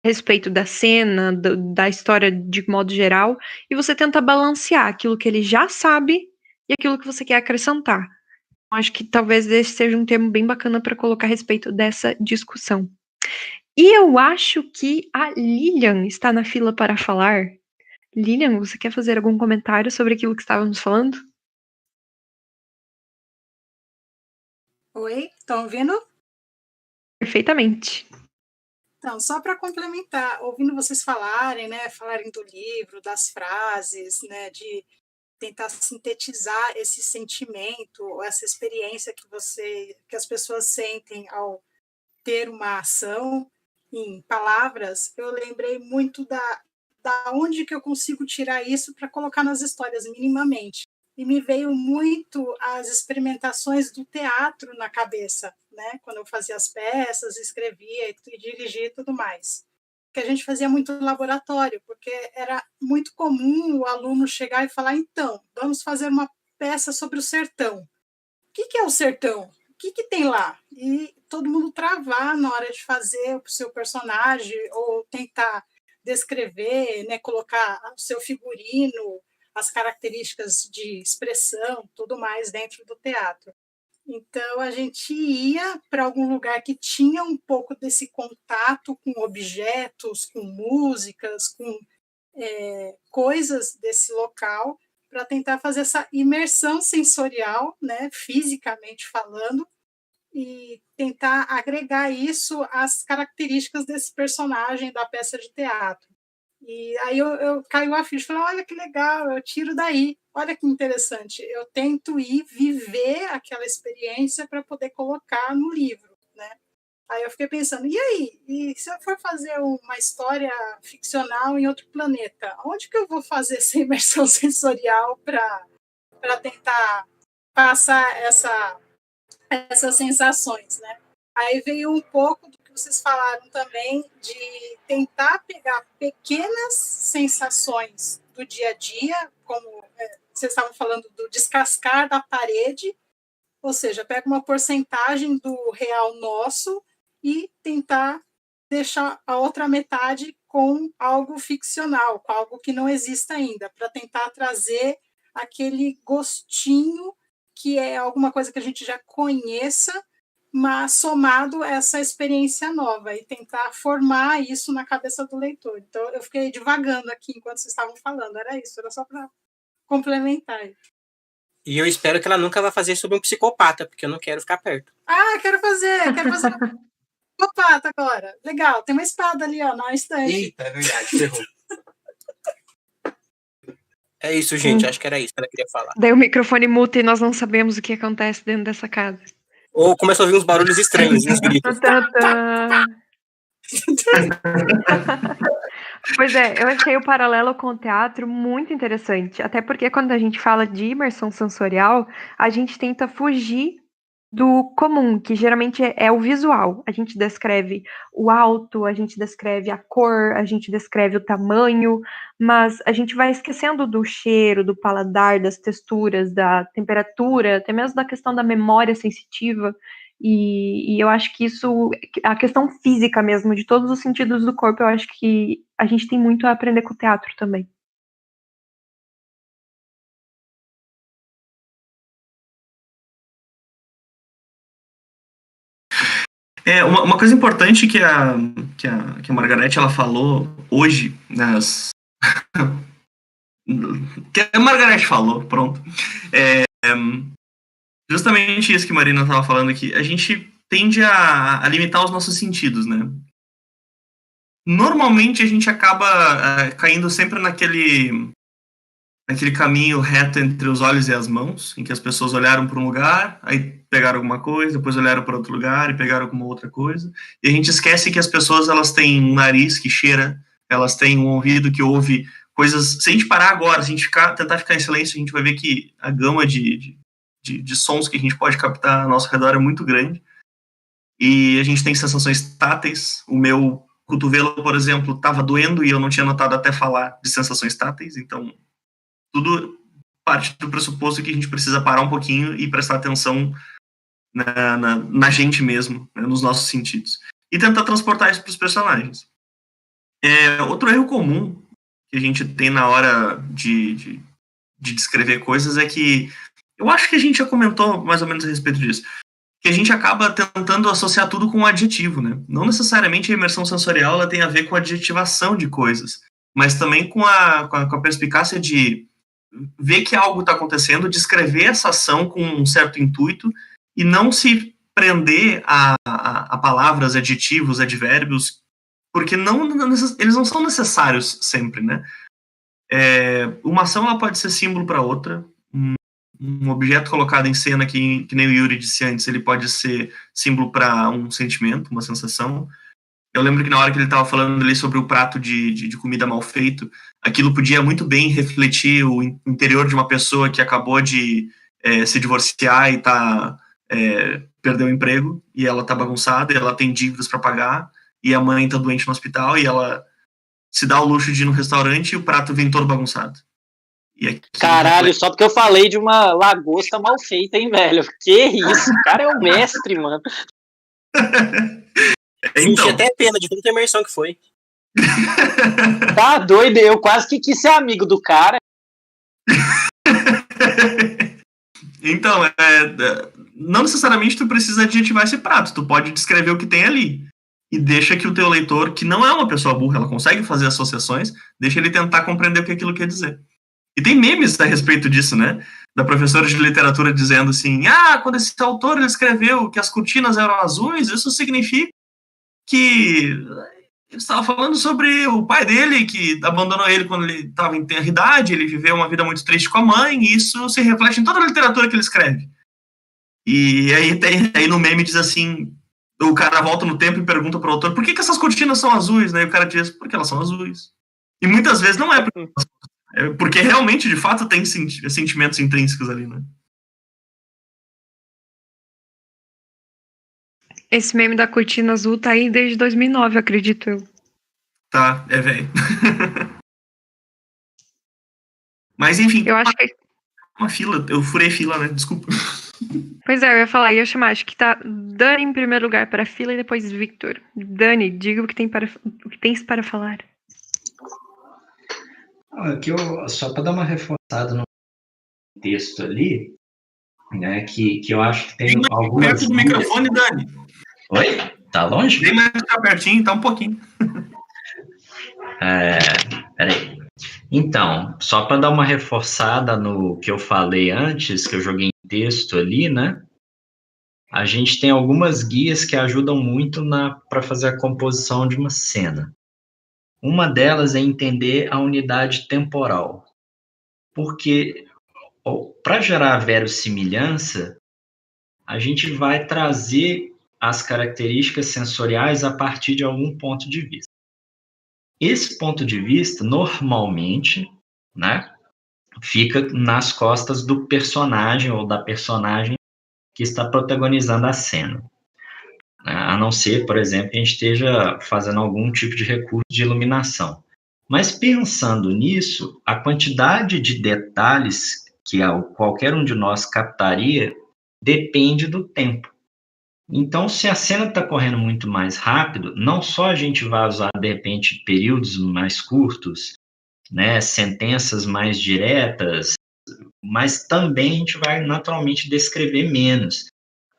a respeito da cena, da história de modo geral, e você tenta balancear aquilo que ele já sabe e aquilo que você quer acrescentar. Então, acho que talvez esse seja um termo bem bacana para colocar a respeito dessa discussão. E eu acho que a Lilian está na fila para falar. Lilian, você quer fazer algum comentário sobre aquilo que estávamos falando? Oi, estão ouvindo? Perfeitamente. Então, só para complementar, ouvindo vocês falarem, né, falarem do livro, das frases, né, de tentar sintetizar esse sentimento, ou essa experiência que as pessoas sentem ao ter uma ação em palavras, eu lembrei muito da onde que eu consigo tirar isso para colocar nas histórias minimamente. E me veio muito as experimentações do teatro na cabeça, né? Quando eu fazia as peças, escrevia e dirigia e tudo mais. Que a gente fazia muito no laboratório, porque era muito comum o aluno chegar e falar, então, vamos fazer uma peça sobre o sertão. O que é o sertão? O que tem lá? E todo mundo travar na hora de fazer o seu personagem ou tentar descrever, né, colocar o seu figurino, as características de expressão, tudo mais dentro do teatro. Então, a gente ia para algum lugar que tinha um pouco desse contato com objetos, com músicas, com coisas desse local, para tentar fazer essa imersão sensorial, né, fisicamente falando, e tentar agregar isso às características desse personagem da peça de teatro. E aí eu caiu a ficha, falei, olha que legal, eu tiro daí, olha que interessante, eu tento ir viver aquela experiência para poder colocar no livro, né? Aí eu fiquei pensando, e aí? E se eu for fazer uma história ficcional em outro planeta, onde que eu vou fazer essa imersão sensorial para tentar passar essas sensações, né? Aí veio um pouco do que vocês falaram também de tentar pegar pequenas sensações do dia a dia, como vocês estavam falando do descascar da parede, ou seja, pega uma porcentagem do real nosso e tentar deixar a outra metade com algo ficcional, com algo que não exista ainda, para tentar trazer aquele gostinho que é alguma coisa que a gente já conheça, mas somado a essa experiência nova e tentar formar isso na cabeça do leitor. Então, eu fiquei divagando aqui enquanto vocês estavam falando, era isso, era só para complementar. E eu espero que ela nunca vá fazer sobre um psicopata, porque eu não quero ficar perto. Ah, quero fazer um psicopata agora. Legal, tem uma espada ali, ó, na estante. Eita, é verdade, ferrou. É isso, gente, acho que era isso que ela queria falar. Daí o microfone muta e nós não sabemos o que acontece dentro dessa casa. Ou começa a ouvir uns barulhos estranhos, uns gritos. Pois é, eu achei o paralelo com o teatro muito interessante, até porque quando a gente fala de imersão sensorial, a gente tenta fugir do comum, que geralmente é o visual. A gente descreve o alto, a gente descreve a cor, a gente descreve o tamanho, mas a gente vai esquecendo do cheiro, do paladar, das texturas, da temperatura, até mesmo da questão da memória sensitiva. E eu acho que isso, a questão física mesmo, de todos os sentidos do corpo, eu acho que a gente tem muito a aprender com o teatro também. Uma coisa importante que a Margarete ela falou hoje, que a Margarete falou, pronto, justamente isso que a Marina estava falando aqui, a gente tende a limitar os nossos sentidos, né? Normalmente a gente acaba caindo sempre naquele caminho reto entre os olhos e as mãos, em que as pessoas olharam para um lugar, aí pegaram alguma coisa, depois olharam para outro lugar e pegaram alguma outra coisa, e a gente esquece que as pessoas elas têm um nariz que cheira, elas têm um ouvido que ouve coisas. Se a gente parar agora, se a gente tentar ficar em silêncio, a gente vai ver que a gama de sons que a gente pode captar ao nosso redor é muito grande, e a gente tem sensações táteis. O meu cotovelo, por exemplo, estava doendo e eu não tinha notado até falar de sensações táteis, então tudo parte do pressuposto que a gente precisa parar um pouquinho e prestar atenção na gente mesmo, né, nos nossos sentidos. E tentar transportar isso para os personagens. Outro erro comum que a gente tem na hora de descrever coisas é que, eu acho que a gente já comentou mais ou menos a respeito disso, que a gente acaba tentando associar tudo com um adjetivo, né? Não necessariamente a imersão sensorial ela tem a ver com a adjetivação de coisas, mas também com a perspicácia de ver que algo está acontecendo, descrever essa ação com um certo intuito e não se prender a palavras, adjetivos, advérbios, porque eles não são necessários sempre, né? Uma ação ela pode ser símbolo para outra, um objeto colocado em cena, que nem o Yuri disse antes, ele pode ser símbolo para um sentimento, uma sensação. Eu lembro que na hora que ele estava falando ali sobre o prato de comida mal feito, aquilo podia muito bem refletir o interior de uma pessoa que acabou de se divorciar e perdeu o emprego, e ela tá bagunçada, e ela tem dívidas para pagar, e a mãe tá doente no hospital, e ela se dá o luxo de ir no restaurante e o prato vem todo bagunçado. Caralho, só porque eu falei de uma lagosta mal feita, hein, velho? Que isso? O cara é o mestre, mano. Senti até pena de tanta imersão que foi. Tá doido, eu quase que quis ser amigo do cara. Então, não necessariamente tu precisa adjetivar esse prato, tu pode descrever o que tem ali. E deixa que o teu leitor, que não é uma pessoa burra, ela consegue fazer associações, deixa ele tentar compreender o que aquilo quer dizer. E tem memes a respeito disso, né? Da professora de literatura dizendo assim, quando esse autor ele escreveu que as cortinas eram azuis, isso significa que ele estava falando sobre o pai dele, que abandonou ele quando ele estava em tenra idade, ele viveu uma vida muito triste com a mãe, e isso se reflete em toda a literatura que ele escreve. E aí no meme diz assim, o cara volta no tempo e pergunta para o autor, por que essas cortinas são azuis? Né? E o cara diz, porque elas são azuis. E muitas vezes não é porque realmente, de fato, tem sentimentos intrínsecos ali, né? Esse meme da cortina azul tá aí desde 2009, acredito eu. Tá, velho. Mas, enfim. Eu acho que... Uma fila, eu furei fila, né? Desculpa. Pois é, eu ia falar, ia chamar, acho que tá Dani em primeiro lugar para a fila e depois Victor. Dani, diga o que tens para falar. Só para dar uma reforçada no texto ali, né, que eu acho que tem algumas... Perto do microfone, Dani. Oi? Tá longe? Bem mais pertinho, tá um pouquinho. Peraí. Então, só para dar uma reforçada no que eu falei antes, que eu joguei em texto ali, né, a gente tem algumas guias que ajudam muito para fazer a composição de uma cena. Uma delas é entender a unidade temporal, porque para gerar verossimilhança, a gente vai trazer as características sensoriais a partir de algum ponto de vista. Esse ponto de vista, normalmente, né, fica nas costas do personagem ou da personagem que está protagonizando a cena. A não ser, por exemplo, que a gente esteja fazendo algum tipo de recurso de iluminação. Mas pensando nisso, a quantidade de detalhes que qualquer um de nós captaria depende do tempo. Então, se a cena está correndo muito mais rápido, não só a gente vai usar, de repente, períodos mais curtos, né, sentenças mais diretas, mas também a gente vai naturalmente descrever menos.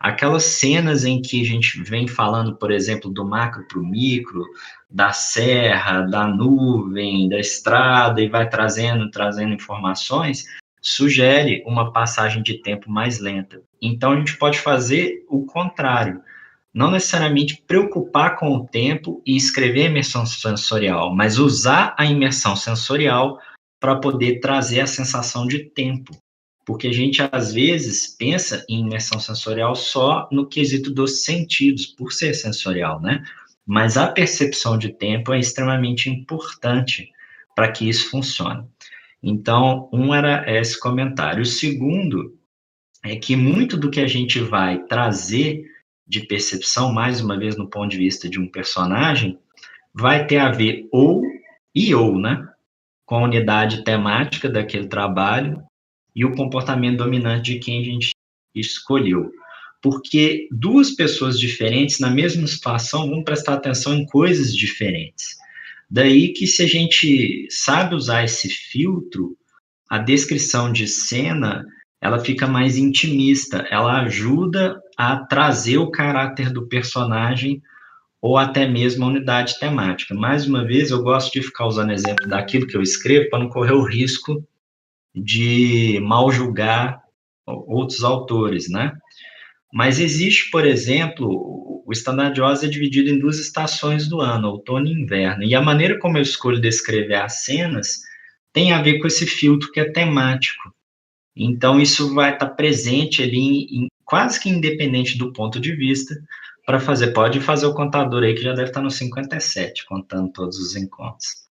Aquelas cenas em que a gente vem falando, por exemplo, do macro para o micro, da serra, da nuvem, da estrada, e vai trazendo informações, sugere uma passagem de tempo mais lenta. Então, a gente pode fazer o contrário. Não necessariamente preocupar com o tempo e escrever a imersão sensorial, mas usar a imersão sensorial para poder trazer a sensação de tempo. Porque a gente, às vezes, pensa em imersão sensorial só no quesito dos sentidos, por ser sensorial, né? Mas a percepção de tempo é extremamente importante para que isso funcione. Então, era esse comentário. O segundo é que muito do que a gente vai trazer de percepção, mais uma vez, no ponto de vista de um personagem, vai ter a ver ou, né? Com a unidade temática daquele trabalho, e o comportamento dominante de quem a gente escolheu. Porque duas pessoas diferentes, na mesma situação, vão prestar atenção em coisas diferentes. Daí que, se a gente sabe usar esse filtro, a descrição de cena, ela fica mais intimista, ela ajuda a trazer o caráter do personagem ou até mesmo a unidade temática. Mais uma vez, eu gosto de ficar usando exemplo daquilo que eu escrevo para não correr o risco de mal julgar outros autores, né? Mas existe, por exemplo, o Standard de Oz é dividido em 2 estações do ano, outono e inverno. E a maneira como eu escolho descrever as cenas tem a ver com esse filtro que é temático. Então, isso vai estar presente ali, quase que independente do ponto de vista, para fazer. Pode fazer o contador aí, que já deve estar no 57, contando todos os encontros.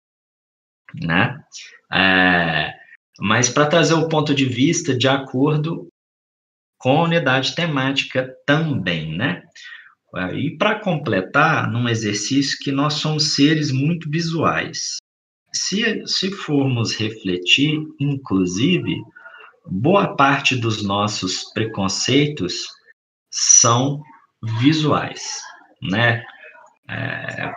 Né? Mas para trazer o ponto de vista de acordo com a unidade temática também, né? E para completar, num exercício que nós somos seres muito visuais. Se formos refletir, inclusive, boa parte dos nossos preconceitos são visuais, né?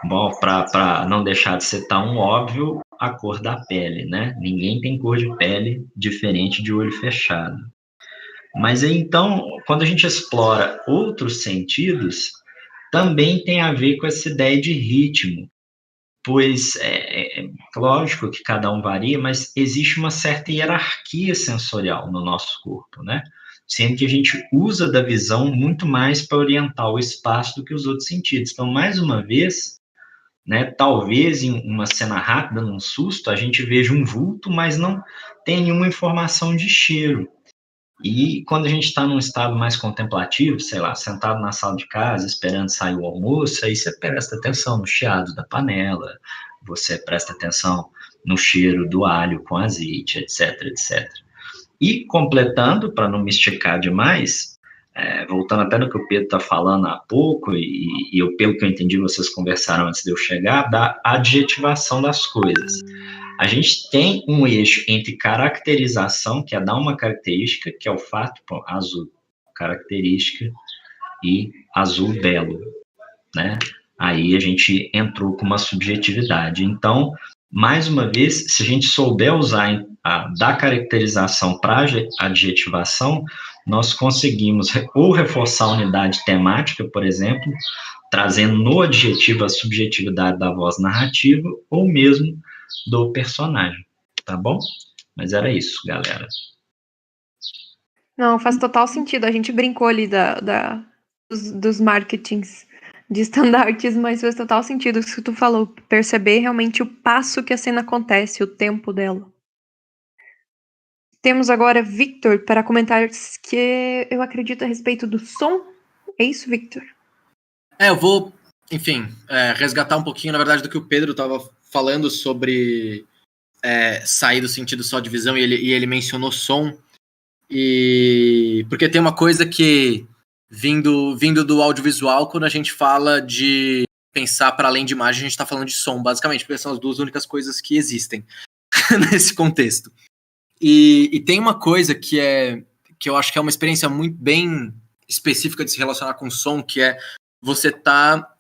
Bom, para não deixar de ser tão óbvio, a cor da pele, né? Ninguém tem cor de pele diferente de olho fechado. Mas então, quando a gente explora outros sentidos, também tem a ver com essa ideia de ritmo, pois lógico que cada um varia, mas existe uma certa hierarquia sensorial no nosso corpo, né? Sendo que a gente usa da visão muito mais para orientar o espaço do que os outros sentidos. Então, mais uma vez, né, talvez em uma cena rápida, num susto, a gente veja um vulto, mas não tem nenhuma informação de cheiro. E quando a gente está num estado mais contemplativo, sei lá, sentado na sala de casa, esperando sair o almoço, aí você presta atenção no chiado da panela, você presta atenção no cheiro do alho com azeite, etc, etc. E completando, para não me esticar demais, voltando até no que o Pedro está falando há pouco, e pelo que eu entendi, vocês conversaram antes de eu chegar, da adjetivação das coisas. A gente tem um eixo entre caracterização, que é dar uma característica, que é o fato, azul, característica, e azul belo, né? Aí a gente entrou com uma subjetividade. Então, mais uma vez, se a gente souber usar da caracterização para adjetivação, nós conseguimos ou reforçar a unidade temática, por exemplo, trazendo no adjetivo a subjetividade da voz narrativa, ou mesmo do personagem, tá bom? Mas era isso, galera. Não, faz total sentido. A gente brincou ali dos marketings de estandartes, mas faz total sentido isso que tu falou. Perceber realmente o passo que a cena acontece, o tempo dela. Temos agora Victor para comentários que eu acredito a respeito do som. É isso, Victor? Eu vou, enfim, resgatar um pouquinho, na verdade, do que o Pedro estava falando sobre sair do sentido só de visão, e ele mencionou som. E porque tem uma coisa que, vindo do audiovisual, quando a gente fala de pensar para além de imagem, a gente está falando de som, basicamente, porque são as duas únicas coisas que existem nesse contexto. E tem uma coisa que eu acho que é uma experiência muito bem específica de se relacionar com som, que é você tá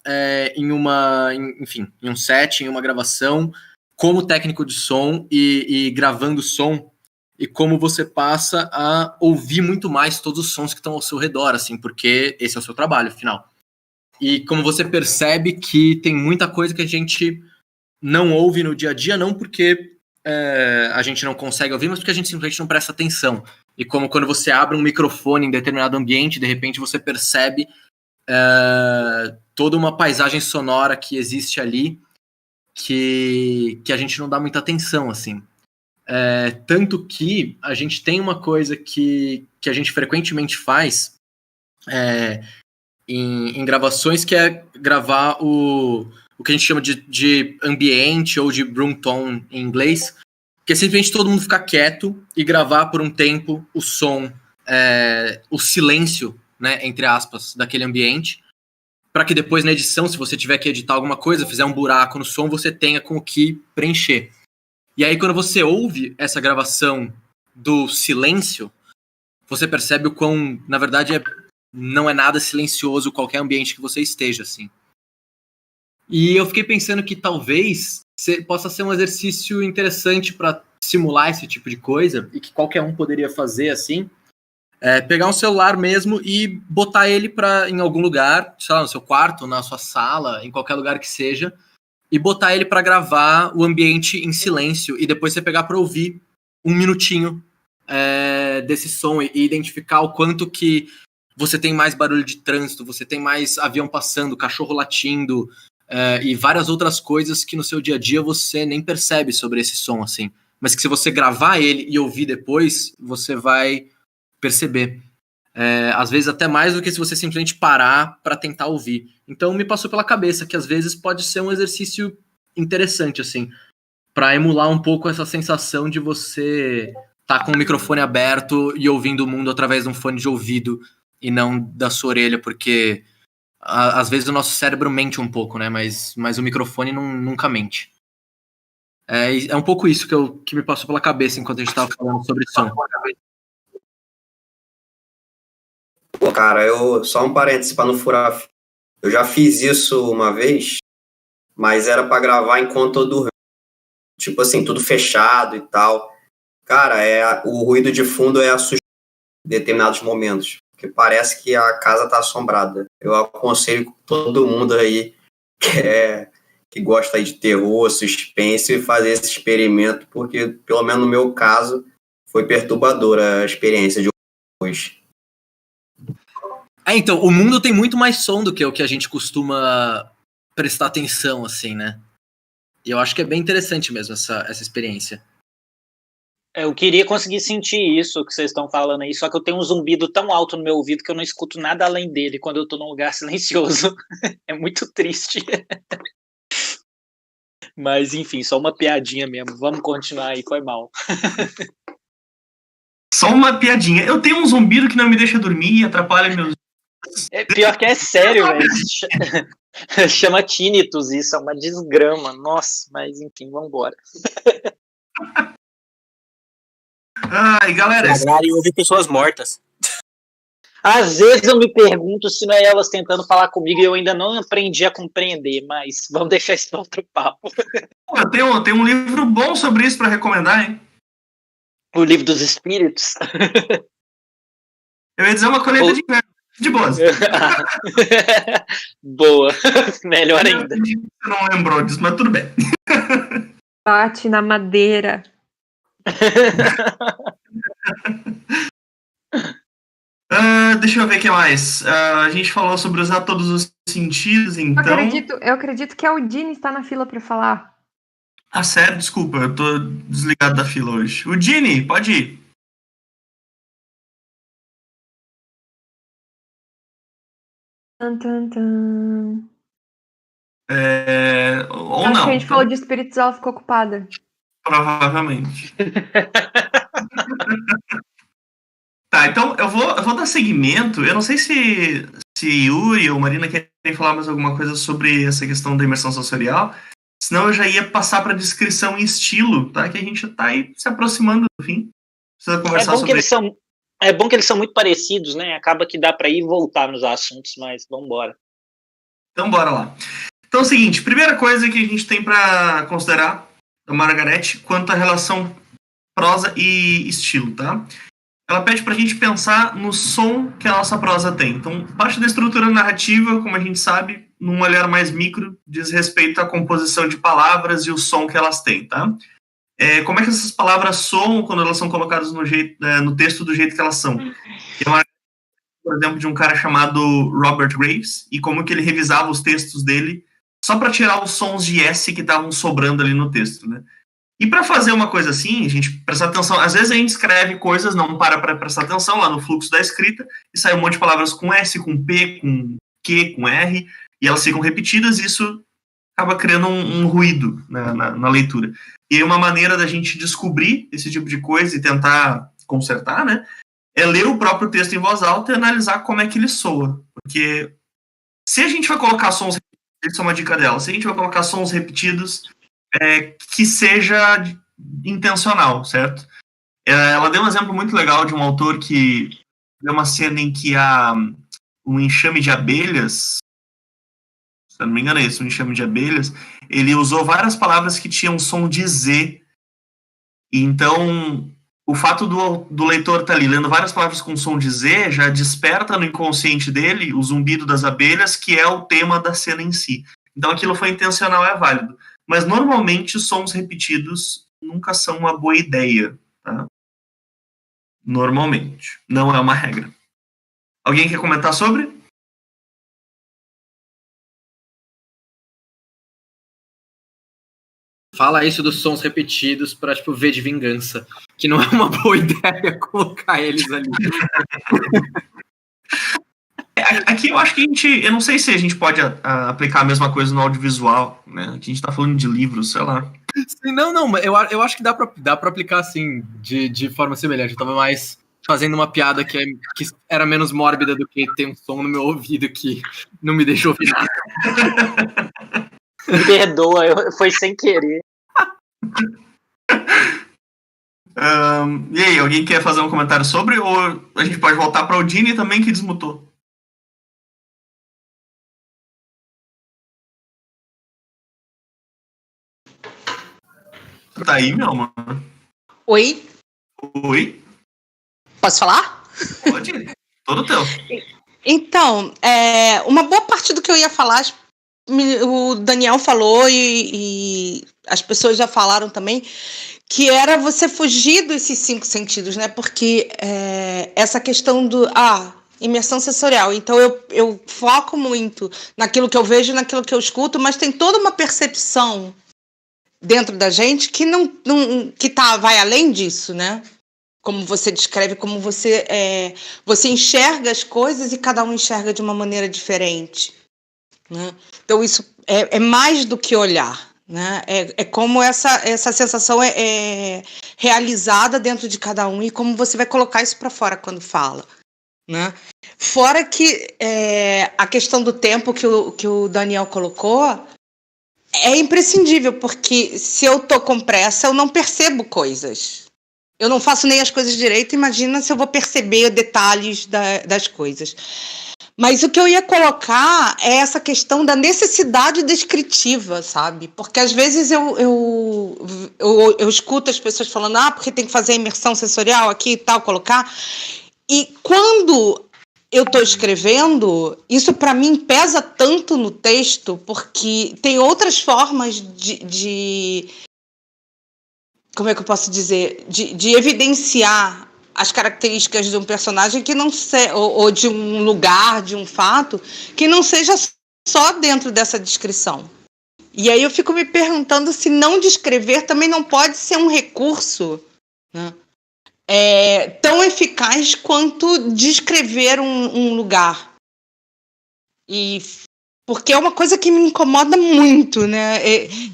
em um set, em uma gravação, como técnico de som e gravando som, e como você passa a ouvir muito mais todos os sons que estão ao seu redor, assim, porque esse é o seu trabalho, afinal. E como você percebe que tem muita coisa que a gente não ouve no dia a dia, não porque a gente não consegue ouvir, mas porque a gente simplesmente não presta atenção. E como quando você abre um microfone em determinado ambiente, de repente você percebe toda uma paisagem sonora que existe ali que a gente não dá muita atenção, assim. Tanto que a gente tem uma coisa que a gente frequentemente faz em gravações, que é gravar o que a gente chama de ambiente ou de room tone em inglês, que é simplesmente todo mundo ficar quieto e gravar por um tempo o som, o silêncio, né, entre aspas, daquele ambiente, para que depois na edição, se você tiver que editar alguma coisa, fizer um buraco no som, você tenha com o que preencher. E aí quando você ouve essa gravação do silêncio, você percebe o quão, na verdade, não é nada silencioso qualquer ambiente que você esteja, assim. E eu fiquei pensando que talvez possa ser um exercício interessante para simular esse tipo de coisa, e que qualquer um poderia fazer, assim, pegar um celular mesmo e botar ele em algum lugar, sei lá, no seu quarto, na sua sala, em qualquer lugar que seja, e botar ele para gravar o ambiente em silêncio, e depois você pegar para ouvir um minutinho desse som e identificar o quanto que você tem mais barulho de trânsito, você tem mais avião passando, cachorro latindo, e várias outras coisas que no seu dia a dia você nem percebe sobre esse som, assim. Mas que se você gravar ele e ouvir depois, você vai perceber. Às vezes até mais do que se você simplesmente parar para tentar ouvir. Então me passou pela cabeça que às vezes pode ser um exercício interessante, assim, para emular um pouco essa sensação de você tá com o microfone aberto e ouvindo o mundo através de um fone de ouvido e não da sua orelha, porque às vezes o nosso cérebro mente um pouco, né? Mas o microfone nunca mente. É um pouco isso que me passou pela cabeça enquanto a gente estava falando sobre som. Pô, cara, só um parênteses para não furar. Eu já fiz isso uma vez, mas era para gravar enquanto eu dormia. Tipo assim, tudo fechado e tal. Cara, o ruído de fundo é assustador em determinados momentos, porque parece que a casa tá assombrada. Eu aconselho todo mundo aí que gosta aí de terror, suspense, fazer esse experimento, porque, pelo menos no meu caso, foi perturbadora a experiência de hoje. Então, o mundo tem muito mais som do que o que a gente costuma prestar atenção, assim, né? E eu acho que é bem interessante mesmo essa experiência. Eu queria conseguir sentir isso que vocês estão falando aí, só que eu tenho um zumbido tão alto no meu ouvido que eu não escuto nada além dele quando eu tô num lugar silencioso. É muito triste. Mas, enfim, só uma piadinha mesmo. Vamos continuar aí, foi mal. Só uma piadinha. Eu tenho um zumbido que não me deixa dormir e atrapalha meus... Pior que é sério, velho. Chama tinnitus, isso é uma desgrama. Nossa, mas enfim, vambora. Ai, galera... E ouvir pessoas mortas. Às vezes eu me pergunto se não é elas tentando falar comigo e eu ainda não aprendi a compreender, mas vamos deixar isso para outro papo. Eu tenho um livro bom sobre isso para recomendar, hein? O Livro dos Espíritos. Eu ia dizer uma colheita de inverno. De boas. Boa. Melhor ainda. Você não lembrou disso, mas tudo bem. Bate na madeira. Deixa eu ver o que mais. A gente falou sobre usar todos os sentidos, então... Eu acredito que o Dini está na fila para falar. Ah, sério? Desculpa, eu tô desligado da fila hoje. O Dini, pode ir. Ou Acho não. que a gente falou de espíritos, ela ficou ocupada. Provavelmente. Tá, então eu vou dar seguimento. Eu não sei se Yuri ou Marina querem falar mais alguma coisa sobre essa questão da imersão sensorial. Senão eu já ia passar para descrição e estilo, tá? Que a gente tá aí se aproximando do fim. Precisa conversar sobre isso. É bom que eles são muito parecidos, né? Acaba que dá para ir e voltar nos assuntos, mas vamos embora. Então bora lá. Então é o seguinte, primeira coisa que a gente tem para considerar da Margaret quanto à relação prosa e estilo, tá? Ela pede pra gente pensar no som que a nossa prosa tem. Então, parte da estrutura narrativa, como a gente sabe, num olhar mais micro, diz respeito à composição de palavras e o som que elas têm, tá? Como é que essas palavras soam quando elas são colocadas no texto do jeito que elas são? Tem uma, por exemplo, de um cara chamado Robert Graves, e como que ele revisava os textos dele só para tirar os sons de S que estavam sobrando ali no texto, né? E para fazer uma coisa assim, a gente prestar atenção, às vezes a gente escreve coisas, não para prestar atenção lá no fluxo da escrita, e sai um monte de palavras com S, com P, com Q, com R, e elas ficam repetidas, e isso acaba criando um ruído na leitura. E uma maneira da gente descobrir esse tipo de coisa e tentar consertar, né, é ler o próprio texto em voz alta e analisar como é que ele soa. Porque se a gente vai colocar sons repetidos, isso é uma dica dela, se a gente vai colocar sons repetidos, que seja intencional, certo? Ela deu um exemplo muito legal de um autor que deu uma cena em que há um enxame de abelhas, se eu não me engano é isso, um enxame de abelhas, ele usou várias palavras que tinham som de Z, e então o fato do leitor estar ali lendo várias palavras com som de Z já desperta no inconsciente dele o zumbido das abelhas, que é o tema da cena em si. Então aquilo foi intencional, é válido. Mas normalmente sons repetidos nunca são uma boa ideia, tá? Normalmente. Não é uma regra. Alguém quer comentar sobre? Fala isso dos sons repetidos pra, tipo, V de vingança. Que não é uma boa ideia colocar eles ali. Aqui eu acho que eu não sei se a gente pode aplicar a mesma coisa no audiovisual, né? Aqui a gente tá falando de livros, sei lá. Sim, não, eu acho que dá pra aplicar, assim, de forma semelhante. Eu tava mais fazendo uma piada que era menos mórbida do que ter um som no meu ouvido que não me deixa ouvir nada. Me perdoa, foi sem querer. E aí, alguém quer fazer um comentário sobre? Ou a gente pode voltar para o Dini também, que desmutou? Tá aí, meu mano? Oi? Oi? Posso falar? Pode. Todo teu. Então, uma boa parte do que eu ia falar, o Daniel falou e as pessoas já falaram também, que era você fugir desses 5 sentidos, né? Porque essa questão imersão sensorial. Então, eu foco muito naquilo que eu vejo, naquilo que eu escuto, mas tem toda uma percepção dentro da gente que vai além disso, né? Como você descreve, como você enxerga as coisas e cada um enxerga de uma maneira diferente, né? Então, isso é mais do que olhar, né? É como essa sensação é realizada dentro de cada um e como você vai colocar isso para fora quando fala, né? Fora que a questão do tempo que o Daniel colocou é imprescindível, porque se eu tô com pressa, eu não percebo coisas. Eu não faço nem as coisas direito, imagina se eu vou perceber detalhes das coisas. Mas o que eu ia colocar é essa questão da necessidade descritiva, sabe? Porque às vezes eu escuto as pessoas falando, porque tem que fazer a imersão sensorial aqui e tal, colocar. E quando eu estou escrevendo, isso para mim pesa tanto no texto, porque tem outras formas de como é que eu posso dizer? De evidenciar as características de um personagem que não ou de um lugar, de um fato, que não seja só dentro dessa descrição. E aí eu fico me perguntando se não descrever também não pode ser um recurso, né? Tão eficaz quanto descrever um lugar. Porque é uma coisa que me incomoda muito, né?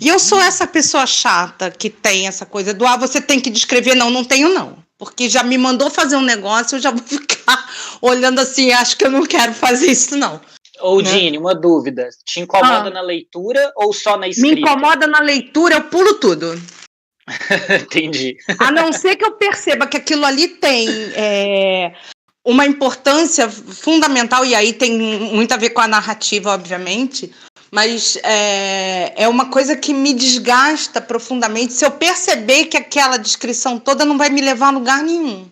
E eu sou essa pessoa chata que tem essa coisa do você tem que descrever. Não tenho não. Porque já me mandou fazer um negócio, eu já vou ficar olhando assim, acho que eu não quero fazer isso não. Ô, Dini, uma dúvida. Te incomoda na leitura ou só na escrita? Me incomoda na leitura, eu pulo tudo. Entendi. A não ser que eu perceba que aquilo ali tem uma importância fundamental, e aí tem muito a ver com a narrativa, obviamente, mas é uma coisa que me desgasta profundamente se eu perceber que aquela descrição toda não vai me levar a lugar nenhum.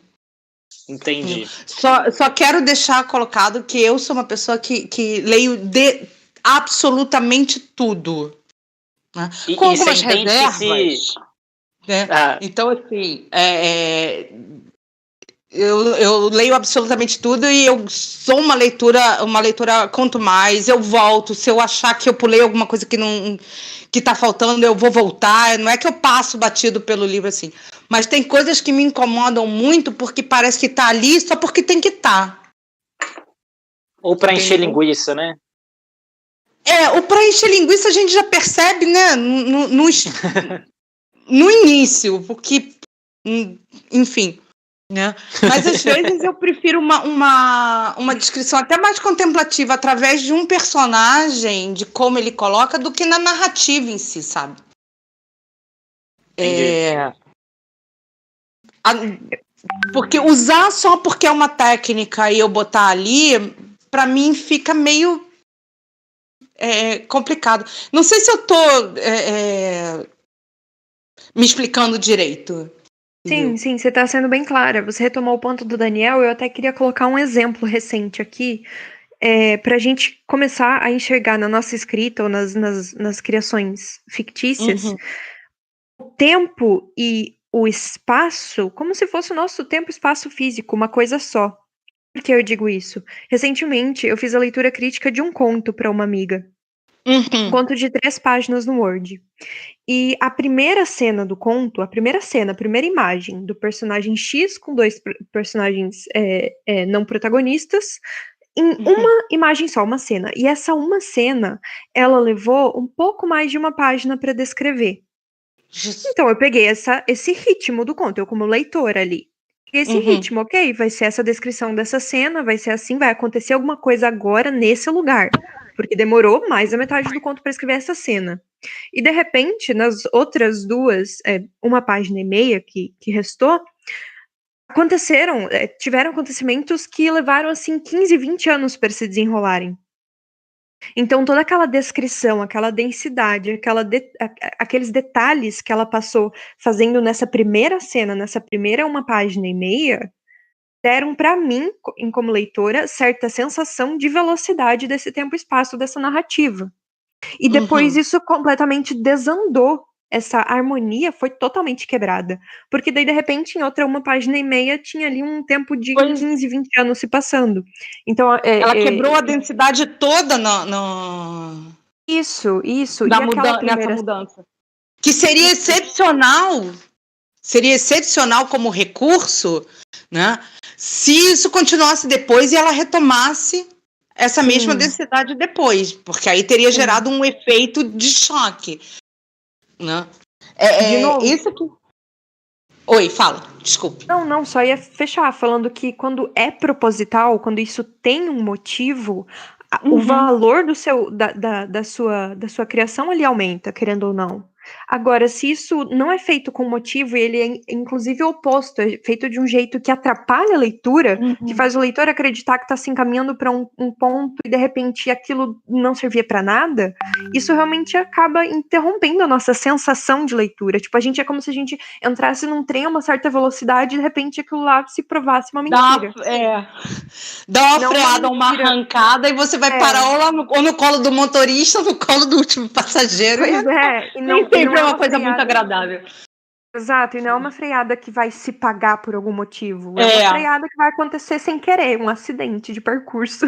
Entendi. Só quero deixar colocado que eu sou uma pessoa que leio de absolutamente tudo, né? Com algumas reservas. Né? Então, assim, eu leio absolutamente tudo e eu sou uma leitura quanto mais, eu volto, se eu achar que eu pulei alguma coisa que tá faltando, eu vou voltar, não é que eu passo batido pelo livro assim, mas tem coisas que me incomodam muito porque parece que tá ali só porque tem que estar. Ou para encher linguiça, né? O para encher linguiça a gente já percebe, né, no início, porque, enfim, né? Mas às vezes eu prefiro uma descrição até mais contemplativa através de um personagem, de como ele coloca, do que na narrativa em si, sabe? Porque usar só porque é uma técnica e eu botar ali, para mim fica meio complicado. Não sei se eu tô me explicando direito. Sim, você está sendo bem clara. Você retomou o ponto do Daniel. Eu até queria colocar um exemplo recente aqui, para a gente começar a enxergar na nossa escrita ou nas criações fictícias o tempo e o espaço como se fosse o nosso tempo e espaço físico, uma coisa só. Por que eu digo isso? Recentemente, eu fiz a leitura crítica de um conto para uma amiga. Um conto de 3 páginas no Word. E a primeira cena do conto, a primeira imagem do personagem X com 2 personagens não protagonistas, em uma imagem só, uma cena. E essa uma cena, ela levou um pouco mais de uma página para descrever. Então, eu peguei esse ritmo do conto, eu como leitora ali. Esse ritmo, ok, vai ser essa descrição dessa cena, vai ser assim, vai acontecer alguma coisa agora nesse lugar. Porque demorou mais da metade do conto para escrever essa cena. E, de repente, nas outras 2, 1 página e meia que restou, tiveram acontecimentos que levaram, assim, 15, 20 anos para se desenrolarem. Então, toda aquela descrição, aquela densidade, aqueles detalhes que ela passou fazendo nessa primeira cena, nessa primeira 1 página e meia, deram para mim, como leitora, certa sensação de velocidade desse tempo e espaço dessa narrativa. E depois isso completamente desandou. Essa harmonia foi totalmente quebrada. Porque daí, de repente, em outra 1 página e meia, tinha ali um tempo de 15, 20 anos se passando. Então, ela quebrou a densidade toda no... Isso. Nessa mudança. Que seria excepcional. Seria excepcional como recurso, né? Se isso continuasse depois e ela retomasse essa mesma densidade depois, porque aí teria gerado um efeito de choque, né? De novo. Isso aqui. Oi, fala, desculpe. Não, só ia fechar falando que quando é proposital, quando isso tem um motivo, o valor da sua criação ali aumenta, querendo ou não. Agora, se isso não é feito com motivo, e ele é inclusive oposto, é feito de um jeito que atrapalha a leitura, que faz o leitor acreditar que está se encaminhando para um ponto e de repente aquilo não servia para nada, isso realmente acaba interrompendo a nossa sensação de leitura. Tipo, é como se a gente entrasse num trem a uma certa velocidade e de repente aquilo lá se provasse uma mentira. Dá uma freada, uma arrancada e você vai parar ou no colo do motorista ou no colo do último passageiro. Pois é. E não sempre é uma coisa muito agradável. Exato, e não é uma freada que vai se pagar por algum motivo. É uma freada que vai acontecer sem querer, um acidente de percurso.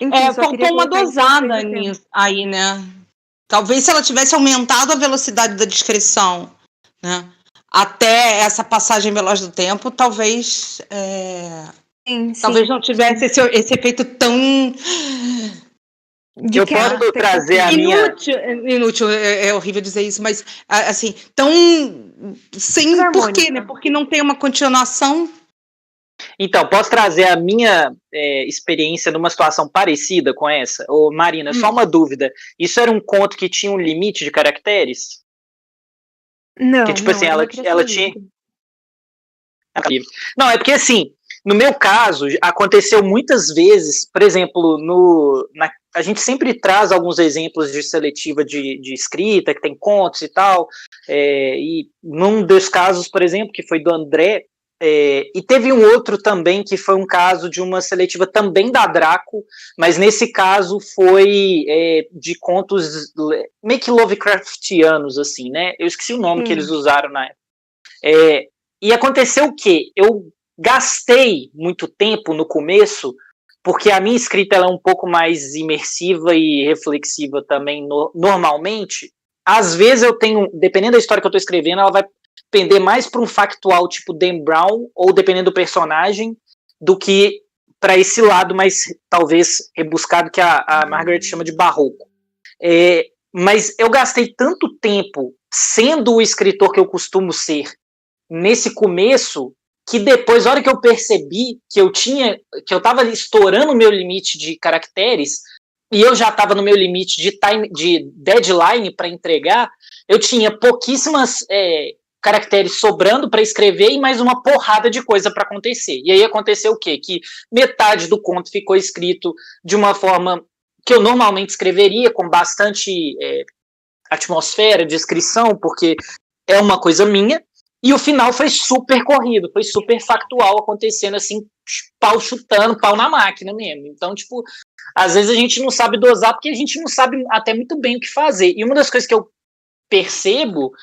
Enfim, faltou uma dosada nisso aí, né? Talvez se ela tivesse aumentado a velocidade da descrição, né? Até essa passagem veloz do tempo, talvez talvez não tivesse esse efeito tão... Eu posso trazer a minha... Inútil, é horrível dizer isso, mas assim, tão sem porquê, né? Porque não tem uma continuação. Então, posso trazer a minha experiência numa situação parecida com essa? Ô, Marina, só uma dúvida. Isso era um conto que tinha um limite de caracteres? Não, que, tipo assim, ela tinha... Não, é porque assim, no meu caso, aconteceu muitas vezes, por exemplo, a gente sempre traz alguns exemplos de seletiva de escrita, que tem contos e tal, e num dos casos, por exemplo, que foi do André, e teve um outro também, que foi um caso de uma seletiva também da Draco, mas nesse caso foi de contos meio que Lovecraftianos, assim, né? Eu esqueci o nome que eles usaram na época. E aconteceu o quê? Eu gastei muito tempo no começo, porque a minha escrita ela é um pouco mais imersiva e reflexiva também normalmente. Às vezes eu tenho, dependendo da história que eu estou escrevendo, ela vai pender mais para um factual tipo Dan Brown, ou dependendo do personagem, do que para esse lado mais, talvez, rebuscado que a Margaret chama de barroco. Mas eu gastei tanto tempo sendo o escritor que eu costumo ser nesse começo, que depois, na hora que eu percebi que eu estava estourando o meu limite de caracteres, e eu já estava no meu limite de deadline para entregar, eu tinha pouquíssimas caracteres sobrando para escrever e mais uma porrada de coisa para acontecer. E aí aconteceu o quê? Que metade do conto ficou escrito de uma forma que eu normalmente escreveria, com bastante atmosfera, descrição, porque é uma coisa minha, e o final foi super corrido, foi super factual, acontecendo assim, pau chutando, pau na máquina mesmo. Então, tipo, às vezes a gente não sabe dosar, porque a gente não sabe até muito bem o que fazer. E uma das coisas que eu percebo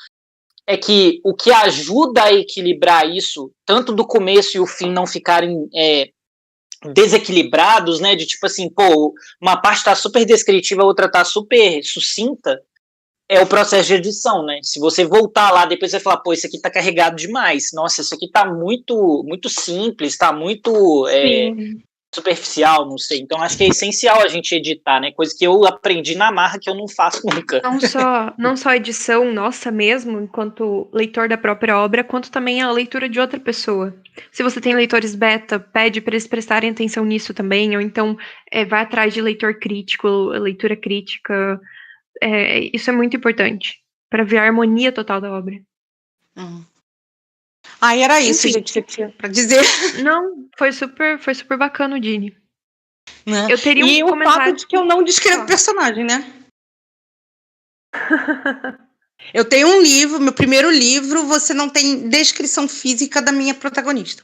é que o que ajuda a equilibrar isso, tanto do começo e o fim não ficarem desequilibrados, né? De tipo assim, pô, uma parte tá super descritiva, a outra tá super sucinta, é o processo de edição, né? Se você voltar lá, depois você falar, pô, isso aqui tá carregado demais. Nossa, isso aqui tá muito, muito simples, tá muito superficial, não sei. Então, acho que é essencial a gente editar, né? Coisa que eu aprendi na marra que eu não faço nunca. Não só a edição nossa mesmo, enquanto leitor da própria obra, quanto também a leitura de outra pessoa. Se você tem leitores beta, pede para eles prestarem atenção nisso também, ou então vai atrás de leitor crítico, leitura crítica. Isso é muito importante para ver a harmonia total da obra. Era isso, Enfim. gente, que eu tinha pra dizer. Não, foi super bacana, Dini. Né? Eu teria e um o comentário... fato de que eu não descrevo personagem, né? Eu tenho um livro, meu primeiro livro, você não tem descrição física da minha protagonista.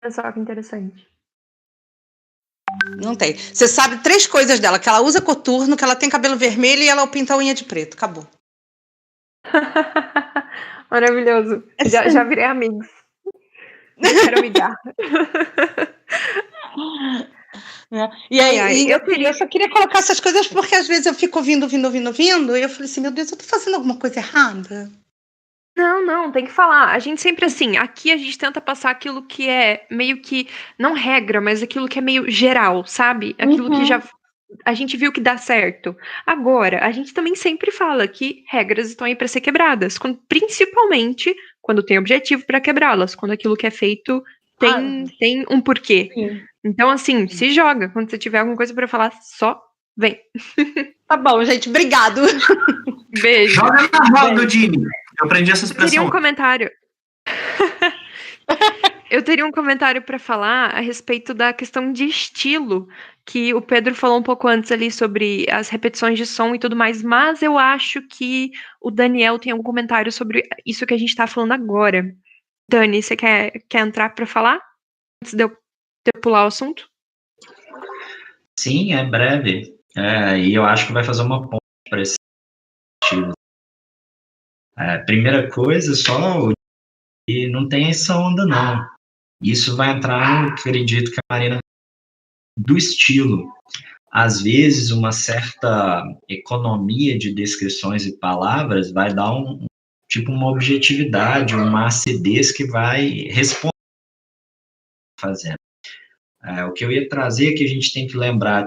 Olha só que interessante. Não tem. Você sabe 3 coisas dela, que ela usa coturno, que ela tem cabelo vermelho e ela pinta a unha de preto. Acabou. Maravilhoso. Já virei amigos. Não quero amigar. E aí, eu só queria colocar essas coisas porque às vezes eu fico ouvindo, e eu falei assim, meu Deus, eu tô fazendo alguma coisa errada? Não, tem que falar. A gente sempre assim, aqui a gente tenta passar aquilo que é meio que, não regra, mas aquilo que é meio geral, sabe? Aquilo que já a gente viu que dá certo. Agora, a gente também sempre fala que regras estão aí para ser quebradas, principalmente quando tem objetivo para quebrá-las, quando aquilo que é feito tem um porquê. Sim. Então, assim, se joga. Quando você tiver alguma coisa para falar, só vem. Tá bom, gente. Obrigado. Beijo. Joga na roda, Dini. Eu aprendi essa expressão. Eu teria um comentário. Eu teria um comentário para falar a respeito da questão de estilo, que o Pedro falou um pouco antes ali sobre as repetições de som e tudo mais, mas eu acho que o Daniel tem algum comentário sobre isso que a gente tá falando agora. Dani, você quer entrar para falar? Antes de eu pular o assunto? Sim, é breve. E eu acho que vai fazer uma ponte para esse estilo. Primeira coisa, e não tem essa onda, não. Isso vai entrar no, acredito que a Marina, do estilo. Às vezes, uma certa economia de descrições e palavras vai dar uma objetividade, uma acidez que vai responder fazendo. O que eu ia trazer é que a gente tem que lembrar,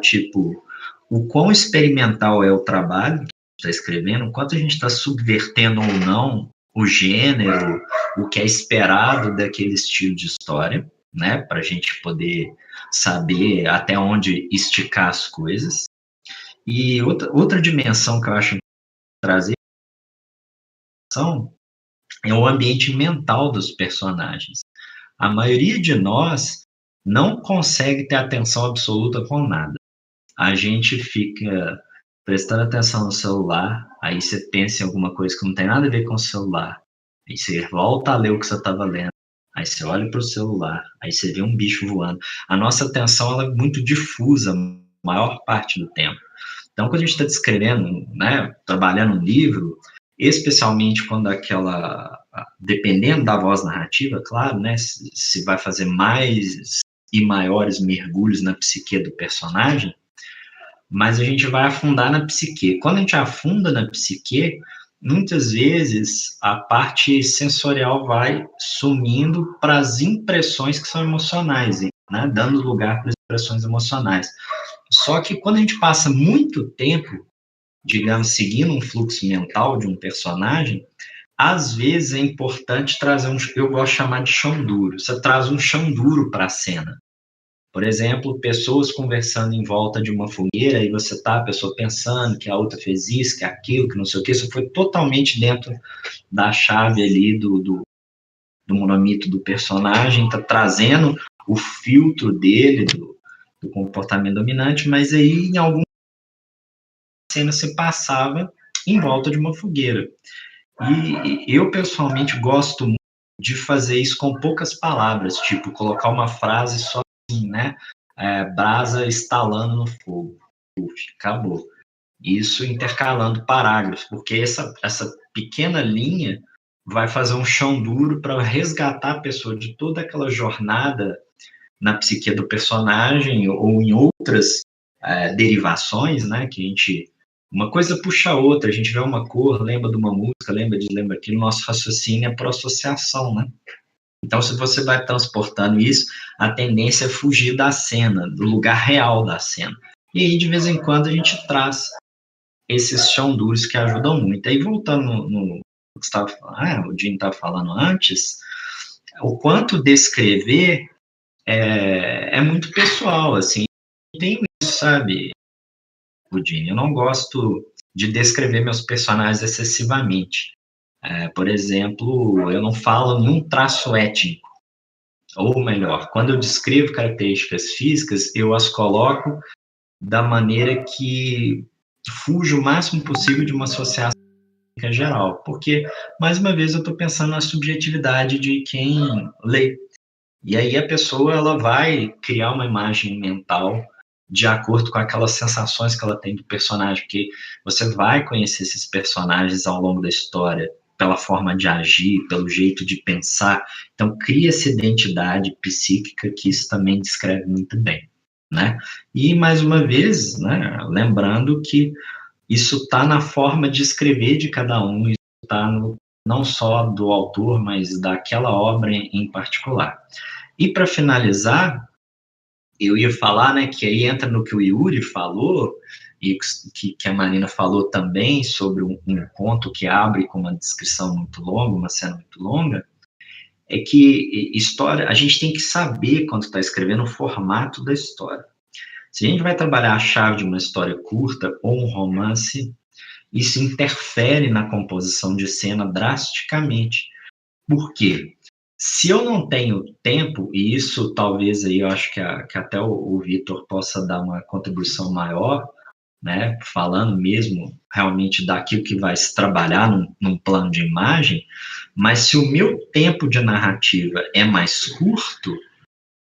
o quão experimental é o trabalho que está escrevendo, o quanto a gente está subvertendo ou não o gênero, o que é esperado daquele estilo de história, né, para a gente poder saber até onde esticar as coisas. E outra dimensão que eu acho trazer é o ambiente mental dos personagens. A maioria de nós não consegue ter atenção absoluta com nada. A gente fica prestando atenção no celular, aí você pensa em alguma coisa que não tem nada a ver com o celular, aí você volta a ler o que você estava lendo, aí você olha para o celular, aí você vê um bicho voando. A nossa atenção ela é muito difusa a maior parte do tempo. Então, quando a gente está descrevendo, né, trabalhando um livro, especialmente quando dependendo da voz narrativa, claro, né, se vai fazer mais e maiores mergulhos na psique do personagem, mas a gente vai afundar na psique. Quando a gente afunda na psique, muitas vezes a parte sensorial vai sumindo para as impressões que são emocionais, né, dando lugar para as expressões emocionais. Só que quando a gente passa muito tempo, digamos, seguindo um fluxo mental de um personagem, às vezes é importante trazer eu gosto de chamar de chão duro. Você traz um chão duro para a cena. Por exemplo, pessoas conversando em volta de uma fogueira e você tá a pessoa pensando que a outra fez isso, que aquilo, que não sei o que, isso foi totalmente dentro da chave ali do monomito do personagem, tá trazendo o filtro dele, do comportamento dominante, mas aí em alguma cena se passava em volta de uma fogueira. E eu, pessoalmente, gosto muito de fazer isso com poucas palavras, tipo, colocar uma frase só assim, né? Brasa estalando no fogo. Uf, acabou. Isso intercalando parágrafos, porque essa pequena linha vai fazer um chão duro para resgatar a pessoa de toda aquela jornada na psique do personagem ou em outras derivações, né, que a gente, uma coisa puxa a outra, a gente vê uma cor, lembra de uma música, lembra aquilo, nosso raciocínio é por associação, né? Então, se você vai transportando isso, a tendência é fugir da cena, do lugar real da cena. E aí, de vez em quando, a gente traz esses chão duros que ajudam muito. Aí, voltando no que o Jim estava falando antes, o quanto descrever é muito pessoal, assim. Tem isso, sabe, Jim? Eu não gosto de descrever meus personagens excessivamente. Por exemplo, eu não falo nenhum traço étnico. Ou melhor, quando eu descrevo características físicas, eu as coloco da maneira que fuja o máximo possível de uma associação geral. Porque, mais uma vez, eu estou pensando na subjetividade de quem lê. E aí a pessoa ela vai criar uma imagem mental de acordo com aquelas sensações que ela tem do personagem, porque você vai conhecer esses personagens ao longo da história, pela forma de agir, pelo jeito de pensar. Então, cria essa identidade psíquica que isso também descreve muito bem, né? E, mais uma vez, né, lembrando que isso está na forma de escrever de cada um, isso está não só do autor, mas daquela obra em particular. E, para finalizar, eu ia falar, né, que aí entra no que o Yuri falou, e que a Marina falou também sobre um conto que abre com uma descrição muito longa, uma cena muito longa, é que história, a gente tem que saber, quando está escrevendo, o formato da história. Se a gente vai trabalhar a chave de uma história curta ou um romance, isso interfere na composição de cena drasticamente. Por quê? Se eu não tenho tempo, e isso talvez aí eu acho que até o Vitor possa dar uma contribuição maior, né, falando mesmo realmente daquilo que vai se trabalhar num plano de imagem, mas se o meu tempo de narrativa é mais curto,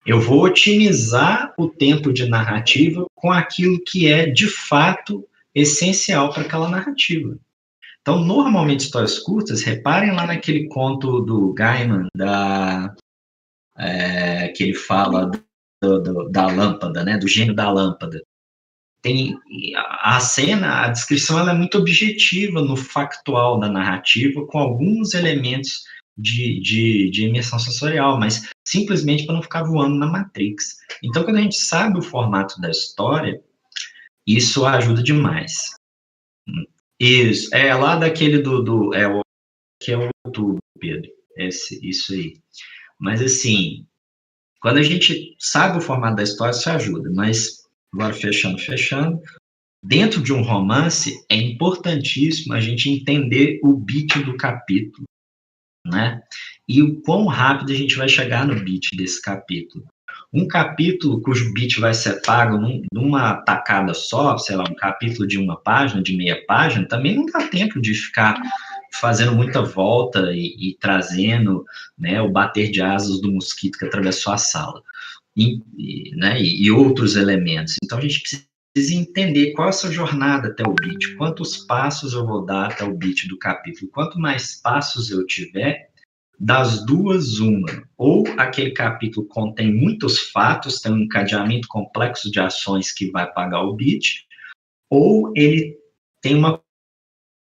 eu vou otimizar o tempo de narrativa com aquilo que é, de fato, essencial para aquela narrativa. Então, normalmente, histórias curtas, reparem lá naquele conto do Gaiman, que ele fala da lâmpada, né, do gênio da lâmpada. Tem a cena, a descrição ela é muito objetiva no factual da narrativa, com alguns elementos de imersão sensorial, mas simplesmente para não ficar voando na Matrix. Então, quando a gente sabe o formato da história, isso ajuda demais. Isso, lá daquele que é o outro, Pedro, isso aí. Mas, assim, quando a gente sabe o formato da história, isso ajuda, mas, agora fechando, dentro de um romance, é importantíssimo a gente entender o beat do capítulo, né? E o quão rápido a gente vai chegar no beat desse capítulo. Um capítulo cujo beat vai ser pago numa tacada só, sei lá, um capítulo de uma página, de meia página, também não dá tempo de ficar fazendo muita volta e trazendo, né, o bater de asas do mosquito que atravessou a sala, e outros elementos. Então, a gente precisa entender qual é essa jornada até o beat, quantos passos eu vou dar até o beat do capítulo. Quanto mais passos eu tiver, das duas, uma. Ou aquele capítulo contém muitos fatos, tem um encadeamento complexo de ações que vai pagar o beat, ou ele tem uma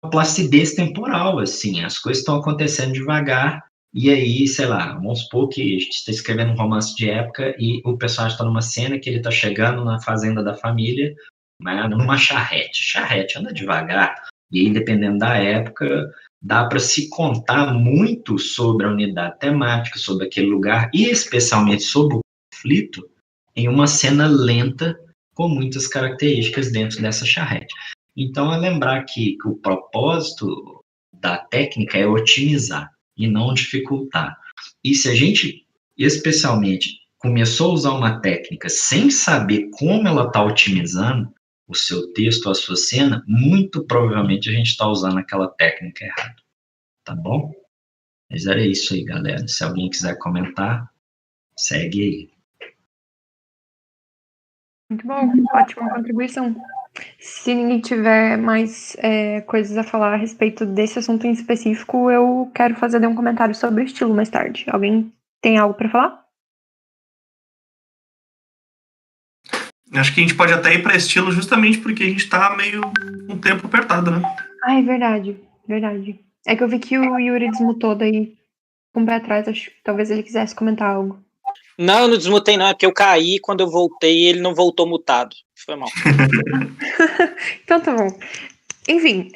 placidez temporal, assim, as coisas estão acontecendo devagar, e aí, sei lá, vamos supor que a gente está escrevendo um romance de época e o personagem está numa cena que ele está chegando na fazenda da família, né, numa charrete anda devagar, e aí, dependendo da época, dá para se contar muito sobre a unidade temática, sobre aquele lugar, e especialmente sobre o conflito, em uma cena lenta, com muitas características dentro dessa charrete. Então, é lembrar que o propósito da técnica é otimizar e não dificultar. E se a gente, especialmente, começou a usar uma técnica sem saber como ela está otimizando o seu texto, a sua cena, muito provavelmente a gente está usando aquela técnica errada. Tá bom? Mas era isso aí, galera. Se alguém quiser comentar, segue aí. Muito bom, ótima contribuição. Se ninguém tiver mais coisas a falar a respeito desse assunto em específico, eu quero fazer um comentário sobre o estilo mais tarde. Alguém tem algo para falar? Acho que a gente pode até ir para estilo justamente porque a gente tá meio um tempo apertado, né? Ah, é verdade. Verdade. É que eu vi que o Yuri desmutou daí um pé atrás. Acho que talvez ele quisesse comentar algo. Não, eu não desmutei não, é porque eu caí quando eu voltei e ele não voltou mutado. Foi mal. Então tá bom. Enfim,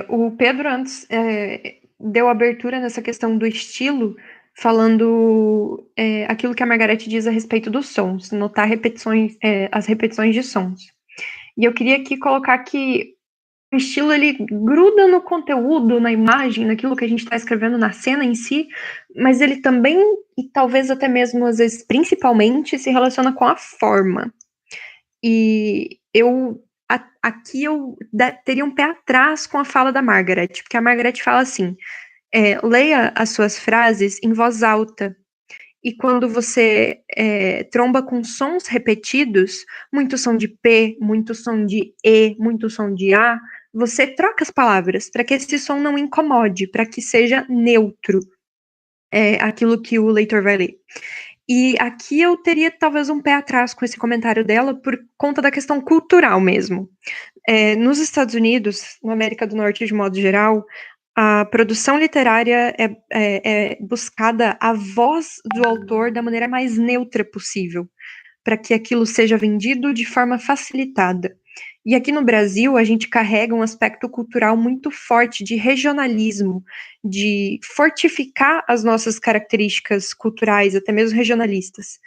o Pedro antes deu abertura nessa questão do estilo, falando aquilo que a Margarete diz a respeito dos sons, notar as repetições de sons. E eu queria aqui colocar que o estilo ele gruda no conteúdo, na imagem, naquilo que a gente está escrevendo na cena em si, mas ele também, e talvez até mesmo às vezes principalmente, se relaciona com a forma. E aqui eu teria um pé atrás com a fala da Margaret, porque a Margaret fala assim, leia as suas frases em voz alta, e quando você tromba com sons repetidos, muito som de P, muito som de E, muito som de A, você troca as palavras para que esse som não incomode, para que seja neutro aquilo que o leitor vai ler. E aqui eu teria talvez um pé atrás com esse comentário dela por conta da questão cultural mesmo. Nos Estados Unidos, na América do Norte de modo geral, a produção literária é buscada a voz do autor da maneira mais neutra possível, para que aquilo seja vendido de forma facilitada. E aqui no Brasil, a gente carrega um aspecto cultural muito forte de regionalismo, de fortificar as nossas características culturais, até mesmo regionalistas.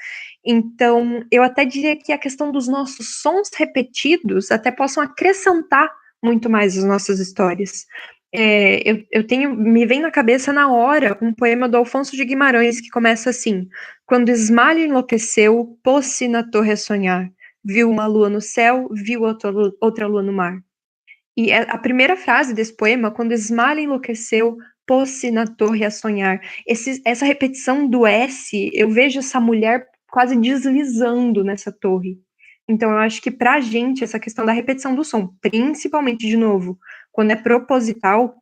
Então, eu até diria que a questão dos nossos sons repetidos até possam acrescentar muito mais as nossas histórias. Me vem na cabeça na hora um poema do Alfonso de Guimarães que começa assim: quando Ismalho enlouqueceu, pôs-se na torre a sonhar, viu uma lua no céu, viu outra lua no mar. E a primeira frase desse poema, quando Ismalho enlouqueceu, pôs-se na torre a sonhar. Essa repetição do S, eu vejo essa mulher quase deslizando nessa torre. Então, eu acho que pra gente, essa questão da repetição do som, principalmente, de novo, quando é proposital,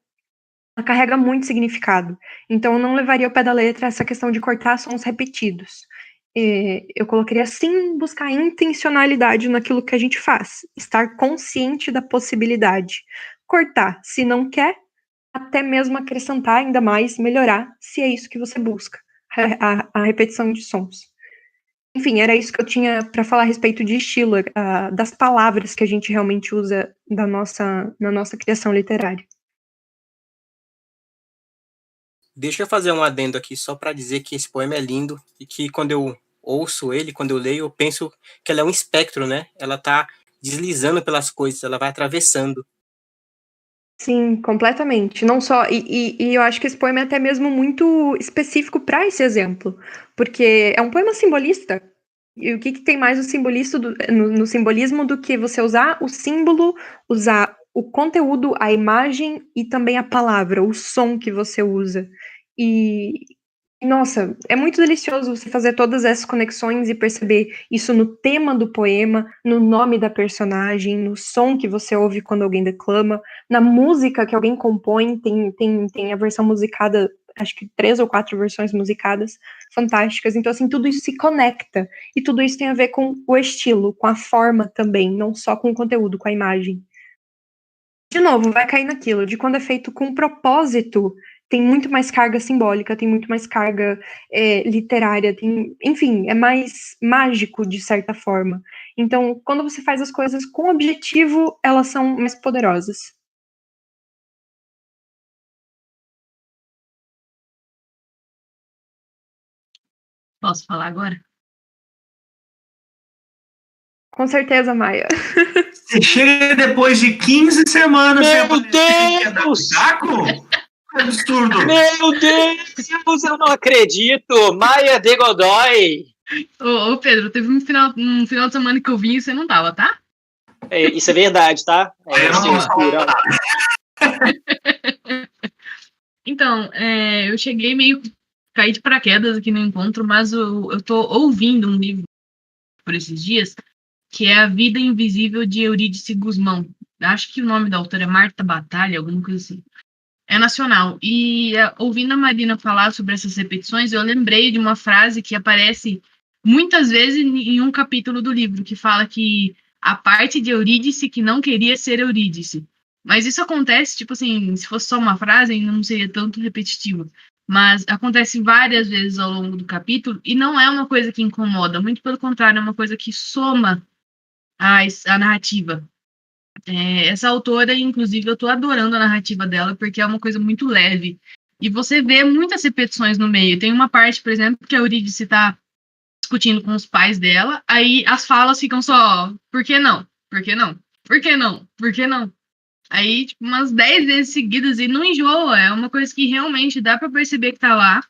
ela carrega muito significado. Então, eu não levaria ao pé da letra essa questão de cortar sons repetidos. Eu colocaria, sim, buscar intencionalidade naquilo que a gente faz. Estar consciente da possibilidade. Cortar, se não quer, até mesmo acrescentar ainda mais, melhorar, se é isso que você busca. A repetição de sons. Enfim, era isso que eu tinha para falar a respeito de estilo, das palavras que a gente realmente usa na nossa criação literária. Deixa eu fazer um adendo aqui só para dizer que esse poema é lindo e que quando eu ouço ele, quando eu leio, eu penso que ela é um espectro, né? Ela tá deslizando pelas coisas, ela vai atravessando. Sim, completamente. Não só. E eu acho que esse poema é até mesmo muito específico para esse exemplo, porque é um poema simbolista. E o que tem mais no simbolismo do que você usar o símbolo, usar o conteúdo, a imagem e também a palavra, o som que você usa. E, nossa, é muito delicioso você fazer todas essas conexões e perceber isso no tema do poema, no nome da personagem, no som que você ouve quando alguém declama, na música que alguém compõe, tem a versão musicada, acho que 3 ou 4 versões musicadas fantásticas. Então, assim, tudo isso se conecta. E tudo isso tem a ver com o estilo, com a forma também, não só com o conteúdo, com a imagem. De novo, vai cair naquilo, de quando é feito com propósito, tem muito mais carga simbólica, tem muito mais carga literária, enfim, é mais mágico de certa forma. Então, quando você faz as coisas com objetivo, elas são mais poderosas. Posso falar agora? Com certeza, Maia. Você chega depois de 15 semanas sem aparecer, quer dar pitaco? Que absurdo. Meu Deus, eu não acredito! Maia de Godoy! Ô, Pedro, teve um final de semana que eu vim e você não tava, tá? Isso é verdade, tá? Então, eu cheguei meio caí de paraquedas aqui no encontro, mas eu tô ouvindo um livro por esses dias que é A Vida Invisível de Eurídice Guzmão. Acho que o nome da autora é Marta Batalha, alguma coisa assim. É nacional. E ouvindo a Marina falar sobre essas repetições, eu lembrei de uma frase que aparece muitas vezes em um capítulo do livro, que fala que a parte de Eurídice que não queria ser Eurídice. Mas isso acontece, tipo assim, se fosse só uma frase, ainda não seria tanto repetitivo. Mas acontece várias vezes ao longo do capítulo, e não é uma coisa que incomoda, muito pelo contrário, é uma coisa que soma a narrativa. Essa autora, inclusive, eu tô adorando a narrativa dela, porque é uma coisa muito leve. E você vê muitas repetições no meio. Tem uma parte, por exemplo, que a Eurídice tá discutindo com os pais dela, aí as falas ficam só, por que não? Por que não? Por que não? Por que não? Aí, tipo, umas 10 vezes seguidas e não enjoa. É uma coisa que realmente dá para perceber que tá lá,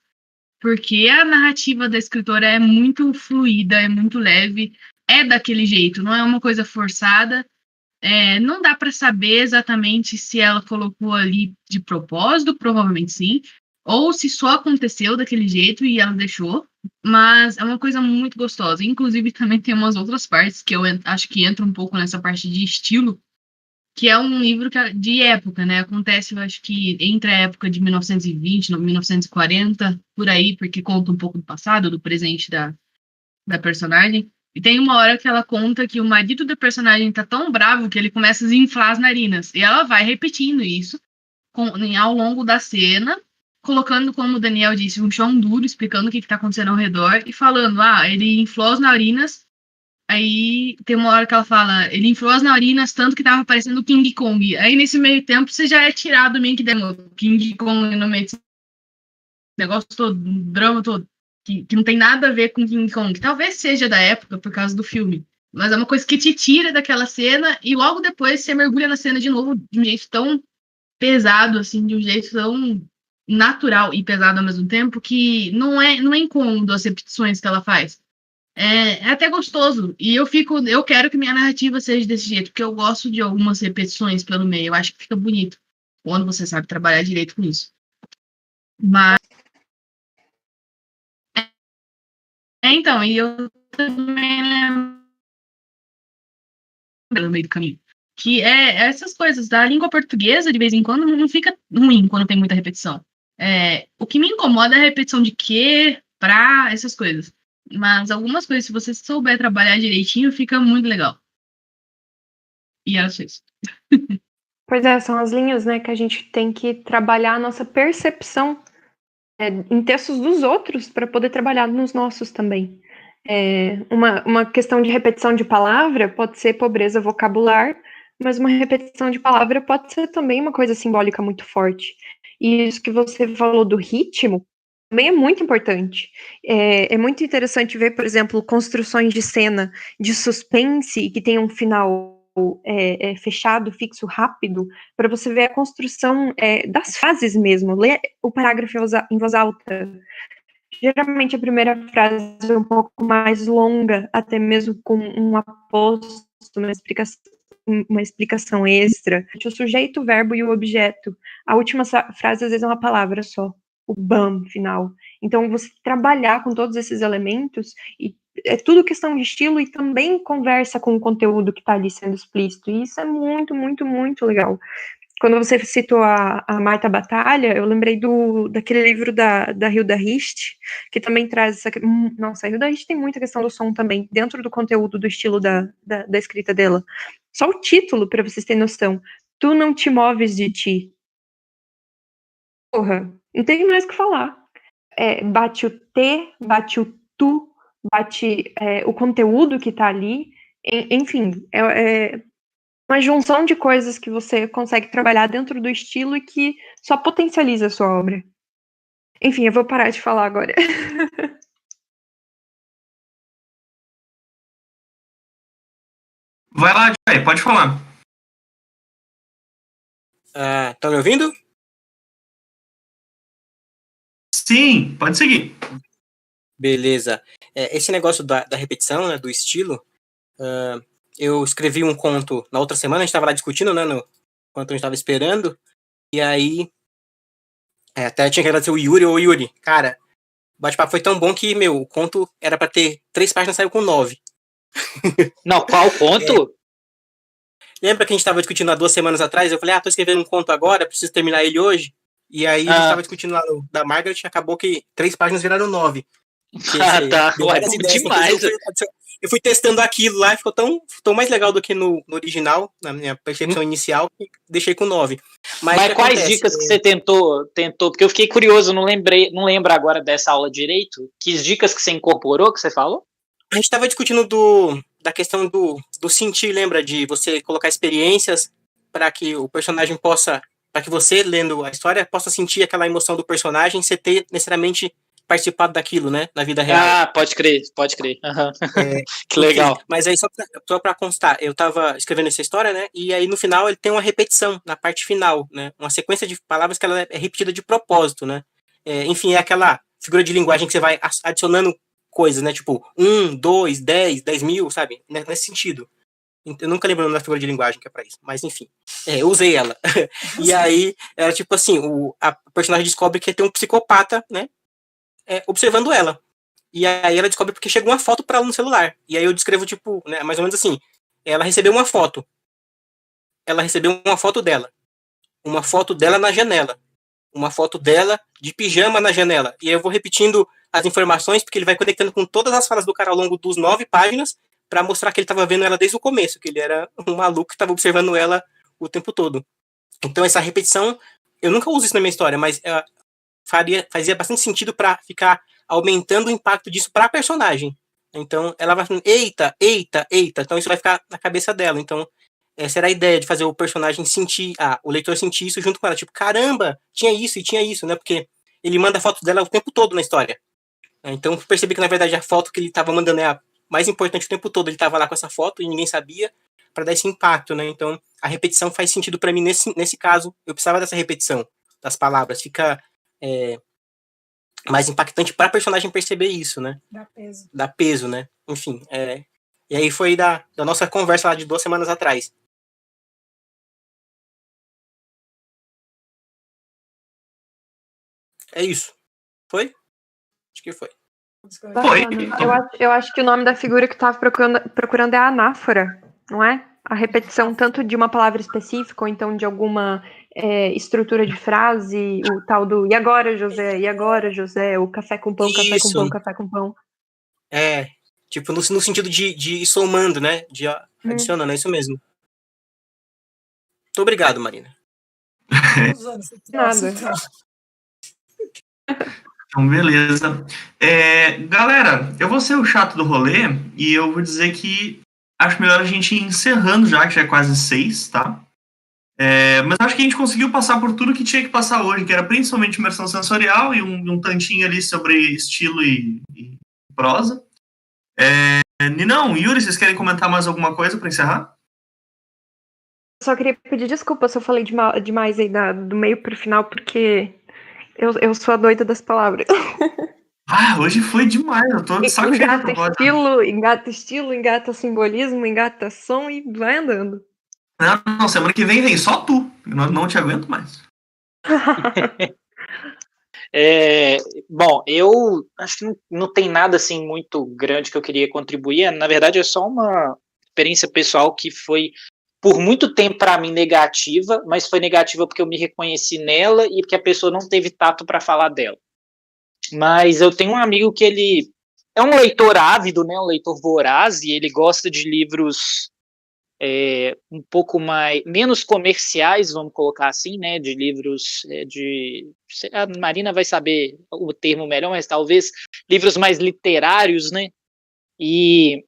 porque a narrativa da escritora é muito fluida, é muito leve, é daquele jeito, não é uma coisa forçada. Não dá para saber exatamente se ela colocou ali de propósito, provavelmente sim, ou se só aconteceu daquele jeito e ela deixou, mas é uma coisa muito gostosa. Inclusive, também tem umas outras partes que eu acho que entra um pouco nessa parte de estilo, que é um livro de época, né? Acontece, eu acho que entre a época de 1920 e 1940, por aí, porque conta um pouco do passado, do presente da personagem. E tem uma hora que ela conta que o marido da personagem tá tão bravo que ele começa a desinflar as narinas. E ela vai repetindo isso ao longo da cena, colocando, como o Daniel disse, um chão duro, explicando o que tá acontecendo ao redor e falando, ele inflou as narinas. Aí tem uma hora que ela fala, ele inflou as narinas tanto que tava parecendo o King Kong. Aí nesse meio tempo você já é tirado meio que do King Kong no meio desse negócio todo, drama todo, que não tem nada a ver com King Kong. Talvez seja da época por causa do filme, mas é uma coisa que te tira daquela cena e logo depois você mergulha na cena de novo de um jeito tão pesado, assim, de um jeito tão natural e pesado ao mesmo tempo, que não é incômodo as repetições que ela faz. É até gostoso. E eu quero que minha narrativa seja desse jeito, porque eu gosto de algumas repetições pelo meio. Eu acho que fica bonito quando você sabe trabalhar direito com isso. Mas. Então, e eu também lembro no meio do caminho. Que essas coisas da língua portuguesa, de vez em quando, não fica ruim quando tem muita repetição. O que me incomoda é a repetição de que, pra, essas coisas. Mas algumas coisas, se você souber trabalhar direitinho, fica muito legal. E era só isso. Pois é, são as linhas, né, que a gente tem que trabalhar a nossa percepção em textos dos outros para poder trabalhar nos nossos também. Uma questão de repetição de palavra pode ser pobreza vocabular, mas uma repetição de palavra pode ser também uma coisa simbólica muito forte. E isso que você falou do ritmo também é muito importante. É muito interessante ver, por exemplo, construções de cena de suspense que tem um final fechado, fixo, rápido, para você ver a construção das frases mesmo. Ler o parágrafo em voz alta. Geralmente a primeira frase é um pouco mais longa, até mesmo com um aposto, uma explicação extra. O sujeito, o verbo e o objeto. A última frase, às vezes, é uma palavra só. O bam final. Então, você trabalhar com todos esses elementos, e é tudo questão de estilo e também conversa com o conteúdo que está ali sendo explícito. E isso é muito, muito, muito legal. Quando você citou a Marta Batalha, eu lembrei daquele livro da Hilda Rist, que também traz essa... Nossa, a Hilda Rist tem muita questão do som também, dentro do conteúdo, do estilo da escrita dela. Só o título, para vocês terem noção. Tu não te moves de ti. Porra, não tem mais o que falar. Bate o T, bate o tu, bate o conteúdo que tá ali. Enfim, uma junção de coisas que você consegue trabalhar dentro do estilo e que só potencializa a sua obra. Enfim, eu vou parar de falar agora. Vai lá, Jay, pode falar. Tá me ouvindo? Sim, pode seguir. Beleza. Esse negócio da repetição, né, do estilo, eu escrevi um conto na outra semana, a gente estava lá discutindo, né, enquanto a gente estava esperando, e aí até tinha que agradecer o Yuri. Ô, Yuri, cara, o bate-papo foi tão bom que, o conto era para ter 3 páginas, saiu com 9. Não, qual conto? Lembra que a gente estava discutindo há 2 semanas atrás? Eu falei, tô escrevendo um conto agora, preciso terminar ele hoje. E aí a gente estava discutindo lá da Margaret, acabou que 3 páginas viraram 9. Tá. Demais. Eu fui testando aquilo lá e ficou tão mais legal do que no original, na minha percepção inicial, que deixei com 9. Mas quais dicas que você tentou? Porque eu fiquei curioso, não lembro agora dessa aula direito. Que dicas que você incorporou, que você falou? A gente estava discutindo da questão do sentir, lembra? De você colocar experiências para que o personagem possa, para que você, lendo a história, possa sentir aquela emoção do personagem sem ter necessariamente participado daquilo, né? Na vida real. Ah, pode crer. Uhum. Que legal. Enfim, mas aí, só para constar, eu estava escrevendo essa história, né? E aí, no final, ele tem uma repetição na parte final, né? Uma sequência de palavras que ela é repetida de propósito, né? Enfim, é aquela figura de linguagem que você vai adicionando coisas, né? Tipo, 1, 2, 10 mil, sabe? Nesse sentido. Eu nunca lembro o nome da figura de linguagem que é pra isso. Mas, enfim. Eu usei ela. E aí, era tipo assim, a personagem descobre que tem um psicopata, né? Observando ela. E aí ela descobre porque chegou uma foto pra ela no celular. E aí eu descrevo, tipo, né, mais ou menos assim. Ela recebeu uma foto. Ela recebeu uma foto dela. Uma foto dela na janela. Uma foto dela de pijama na janela. E aí eu vou repetindo as informações, porque ele vai conectando com todas as falas do cara ao longo dos 9 páginas, pra mostrar que ele tava vendo ela desde o começo, que ele era um maluco que tava observando ela o tempo todo. Então essa repetição, eu nunca uso isso na minha história, mas fazia bastante sentido para ficar aumentando o impacto disso para a personagem. Então, ela vai falando, eita. Então, isso vai ficar na cabeça dela. Então, essa era a ideia de fazer o personagem sentir, o leitor sentir isso junto com ela. Tipo, caramba, tinha isso, né? Porque ele manda fotos dela o tempo todo na história. Então, eu percebi que, na verdade, a foto que ele estava mandando é a mais importante o tempo todo. Ele estava lá com essa foto e ninguém sabia, para dar esse impacto, né? Então, a repetição faz sentido para mim nesse caso. Eu precisava dessa repetição das palavras. Fica mais impactante para a personagem perceber isso, né? Dá peso, né? Enfim, e aí foi da nossa conversa lá de 2 semanas atrás. É isso. Foi? Acho que foi. Foi. Eu acho que o nome da figura que eu tava procurando é a anáfora, não é? A repetição tanto de uma palavra específica ou então de alguma estrutura de frase, o tal do e agora, José, o café com pão, café com pão, café com pão. Tipo, no sentido de ir somando, né? De adicionando, é isso mesmo. Muito obrigado, Marina. Nada. Então, beleza. Galera, eu vou ser o chato do rolê e eu vou dizer que acho melhor a gente ir encerrando já, que já é quase 6, tá? Mas acho que a gente conseguiu passar por tudo que tinha que passar hoje, que era principalmente imersão sensorial e um tantinho ali sobre estilo e prosa. Ninão, Yuri, vocês querem comentar mais alguma coisa para encerrar? Só queria pedir desculpa se eu falei demais aí do meio pro final, porque eu sou a doida das palavras. Hoje foi demais, eu tô de saco cheio. Engata estilo, engata simbolismo, engata som e vai andando. Não, semana que vem só tu. Eu não te aguento mais. Bom, eu acho que não tem nada assim muito grande que eu queria contribuir. Na verdade, é só uma experiência pessoal que foi, por muito tempo, para mim, negativa, mas foi negativa porque eu me reconheci nela e porque a pessoa não teve tato para falar dela. Mas eu tenho um amigo que ele é um leitor ávido, né, um leitor voraz, e ele gosta de livros um pouco menos comerciais, vamos colocar assim, né, de livros a Marina vai saber o termo melhor, mas talvez livros mais literários, né, e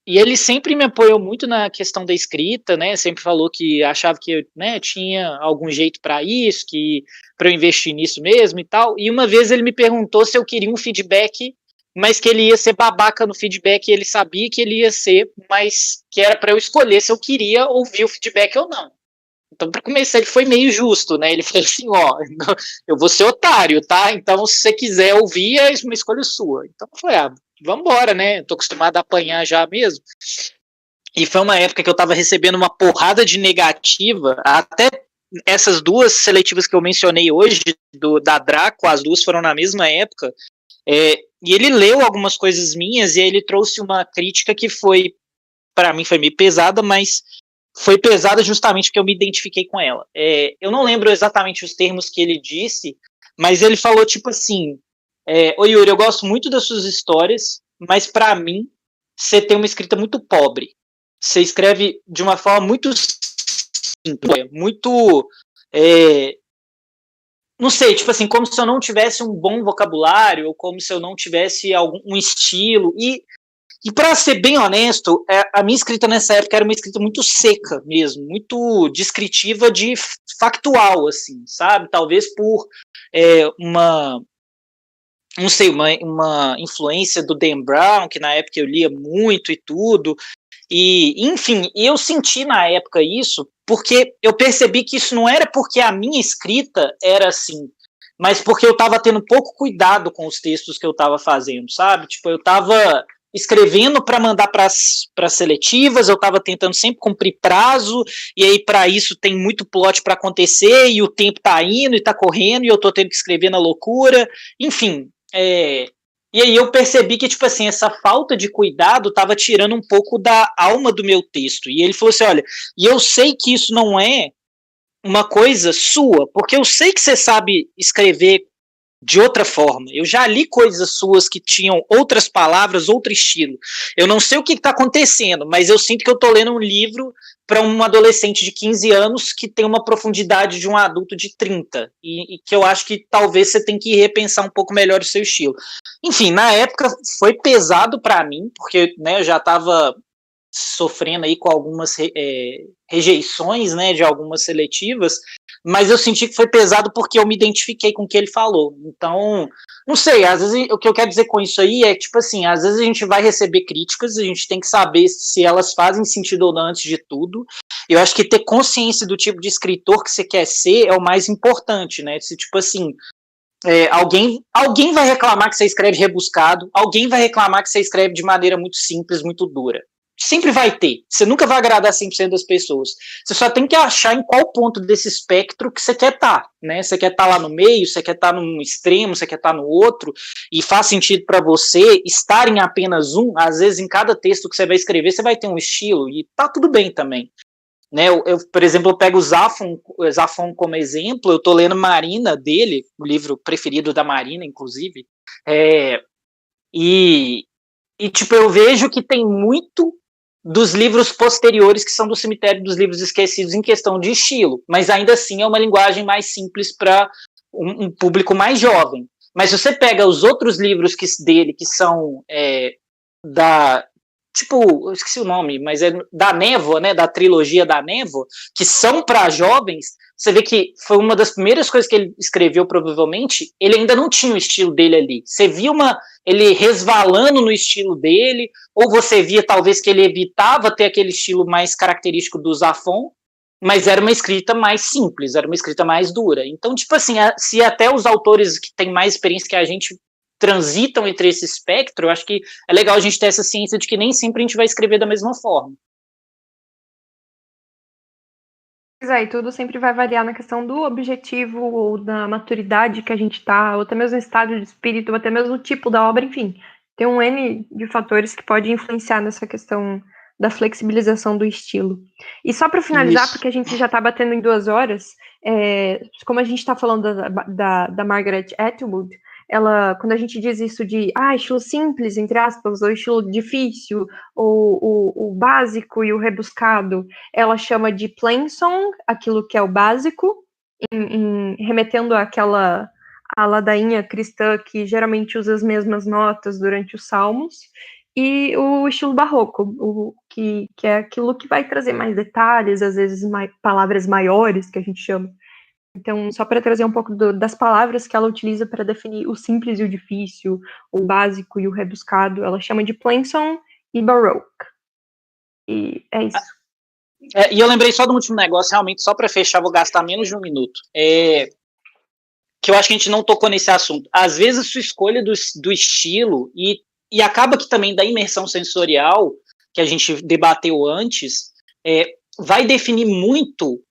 ele sempre me apoiou muito na questão da escrita, né, sempre falou que achava que eu, né, tinha algum jeito para isso, que para eu investir nisso mesmo e tal, e uma vez ele me perguntou se eu queria um feedback, mas que ele ia ser babaca no feedback, e ele sabia que ele ia ser, mas que era para eu escolher se eu queria ouvir o feedback ou não. Então, para começar, ele foi meio justo, né? Ele falou assim, eu vou ser otário, tá? Então, se você quiser ouvir, é uma escolha sua. Então, eu falei, vambora, né? Tô acostumado a apanhar já mesmo. E foi uma época que eu tava recebendo uma porrada de negativa, até essas 2 seletivas que eu mencionei hoje, da Draco, as 2 foram na mesma época, e ele leu algumas coisas minhas e aí ele trouxe uma crítica que foi, para mim foi meio pesada, mas foi pesada justamente porque eu me identifiquei com ela. Eu não lembro exatamente os termos que ele disse, mas ele falou tipo assim, ô Yuri, eu gosto muito das suas histórias, mas para mim, você tem uma escrita muito pobre. Você escreve de uma forma muito simples, muito... não sei, tipo assim, como se eu não tivesse um bom vocabulário, ou como se eu não tivesse um estilo, e para ser bem honesto, a minha escrita nessa época era uma escrita muito seca mesmo, muito descritiva de factual, assim, sabe? Talvez por não sei, uma influência do Dan Brown, que na época eu lia muito e tudo, e enfim, eu senti na época isso, porque eu percebi que isso não era porque a minha escrita era assim, mas porque eu estava tendo pouco cuidado com os textos que eu estava fazendo, sabe? Tipo, eu estava escrevendo para mandar para as seletivas, eu estava tentando sempre cumprir prazo, e aí para isso tem muito plot para acontecer, e o tempo tá indo e tá correndo, e eu tô tendo que escrever na loucura, enfim. E aí eu percebi que, tipo assim, essa falta de cuidado estava tirando um pouco da alma do meu texto. E ele falou assim, olha, e eu sei que isso não é uma coisa sua, porque eu sei que você sabe escrever de outra forma. Eu já li coisas suas que tinham outras palavras, outro estilo. Eu não sei o que está acontecendo, mas eu sinto que eu estou lendo um livro para um adolescente de 15 anos que tem uma profundidade de um adulto de 30. E que eu acho que talvez você tem que repensar um pouco melhor o seu estilo. Enfim, na época foi pesado para mim, porque né, eu já estava sofrendo aí com algumas rejeições, né, de algumas seletivas, mas eu senti que foi pesado porque eu me identifiquei com o que ele falou. Então, não sei, às vezes o que eu quero dizer com isso aí é que, tipo assim, às vezes a gente vai receber críticas, a gente tem que saber se elas fazem sentido ou não antes de tudo. Eu acho que ter consciência do tipo de escritor que você quer ser é o mais importante, né, se tipo assim, alguém vai reclamar que você escreve rebuscado, alguém vai reclamar que você escreve de maneira muito simples, muito dura. Sempre vai ter. Você nunca vai agradar 100% das pessoas. Você só tem que achar em qual ponto desse espectro que você quer estar, né? Você quer estar lá no meio, você quer estar num extremo, você quer estar no outro, e faz sentido para você estar em apenas um. Às vezes, em cada texto que você vai escrever, você vai ter um estilo, e tá tudo bem também. Né? Por exemplo, eu pego o Zafon como exemplo, eu tô lendo Marina dele, o livro preferido da Marina, inclusive, e tipo, eu vejo que tem muito dos livros posteriores que são do cemitério dos livros esquecidos em questão de estilo, mas ainda assim é uma linguagem mais simples para um público mais jovem. Mas se você pega os outros livros dele, que são tipo, eu esqueci o nome, mas é da Névoa, né, da trilogia da Névoa, que são para jovens, você vê que foi uma das primeiras coisas que ele escreveu, provavelmente, ele ainda não tinha o estilo dele ali. Você via ele resvalando no estilo dele, ou você via talvez que ele evitava ter aquele estilo mais característico do Zafon, mas era uma escrita mais simples, era uma escrita mais dura. Então, tipo assim, se até os autores que têm mais experiência que a gente transitam entre esse espectro, eu acho que é legal a gente ter essa ciência de que nem sempre a gente vai escrever da mesma forma. E tudo sempre vai variar na questão do objetivo ou da maturidade que a gente tá, ou até mesmo o estado de espírito, ou até mesmo o tipo da obra, enfim. Tem um N de fatores que pode influenciar nessa questão da flexibilização do estilo. E só para finalizar, porque a gente já tá batendo em 2 horas, como a gente tá falando da Margaret Atwood, quando a gente diz isso de estilo simples, entre aspas, ou estilo difícil, ou o básico e o rebuscado, ela chama de plain song, aquilo que é o básico, remetendo à ladainha cristã que geralmente usa as mesmas notas durante os salmos, e o estilo barroco, que é aquilo que vai trazer mais detalhes, às vezes palavras maiores, que a gente chama. Então, só para trazer um pouco das palavras que ela utiliza para definir o simples e o difícil, o básico e o rebuscado, ela chama de plain-song e baroque. E é isso. E eu lembrei só do último negócio, realmente, só para fechar, vou gastar menos de 1 minuto. Que eu acho que a gente não tocou nesse assunto. Às vezes, a sua escolha do estilo, e acaba que também da imersão sensorial, que a gente debateu antes, vai definir muito.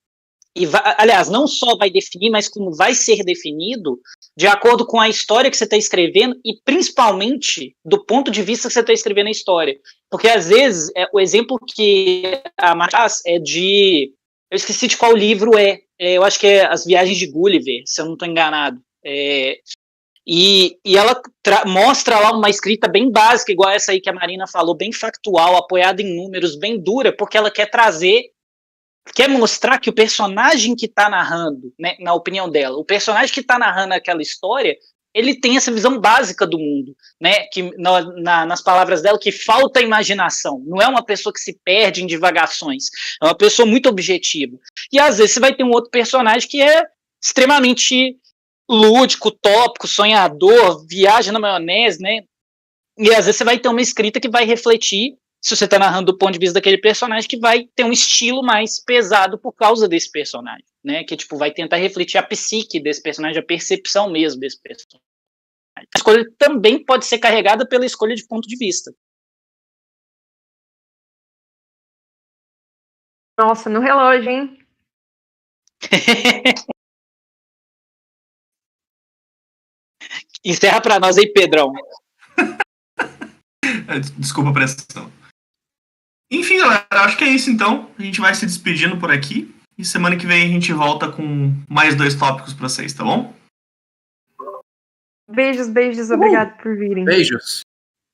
Aliás, não só vai definir, mas como vai ser definido de acordo com a história que você está escrevendo e principalmente do ponto de vista que você está escrevendo a história. Porque às vezes o exemplo que a Marta faz é de. Eu esqueci de qual livro é. Eu acho que é As Viagens de Gulliver, se eu não estou enganado. E ela mostra lá uma escrita bem básica, igual essa aí que a Marina falou, bem factual, apoiada em números, bem dura, porque ela quer mostrar que o personagem que está narrando, né, na opinião dela, o personagem que está narrando aquela história, ele tem essa visão básica do mundo, né, que nas palavras dela, que falta imaginação, não é uma pessoa que se perde em divagações, é uma pessoa muito objetiva. E às vezes você vai ter um outro personagem que é extremamente lúdico, utópico, sonhador, viaja na maionese, né, e às vezes você vai ter uma escrita que vai refletir, se você está narrando do ponto de vista daquele personagem, que vai ter um estilo mais pesado por causa desse personagem, né? Que tipo vai tentar refletir a psique desse personagem, a percepção mesmo desse personagem. A escolha também pode ser carregada pela escolha de ponto de vista. Nossa, no relógio, hein? Encerra para nós aí, Pedrão. Desculpa a pressão. Enfim, galera, acho que é isso então. A gente vai se despedindo por aqui. E semana que vem a gente volta com mais 2 tópicos para vocês, tá bom? Beijos, beijos. Obrigado por virem. Beijos.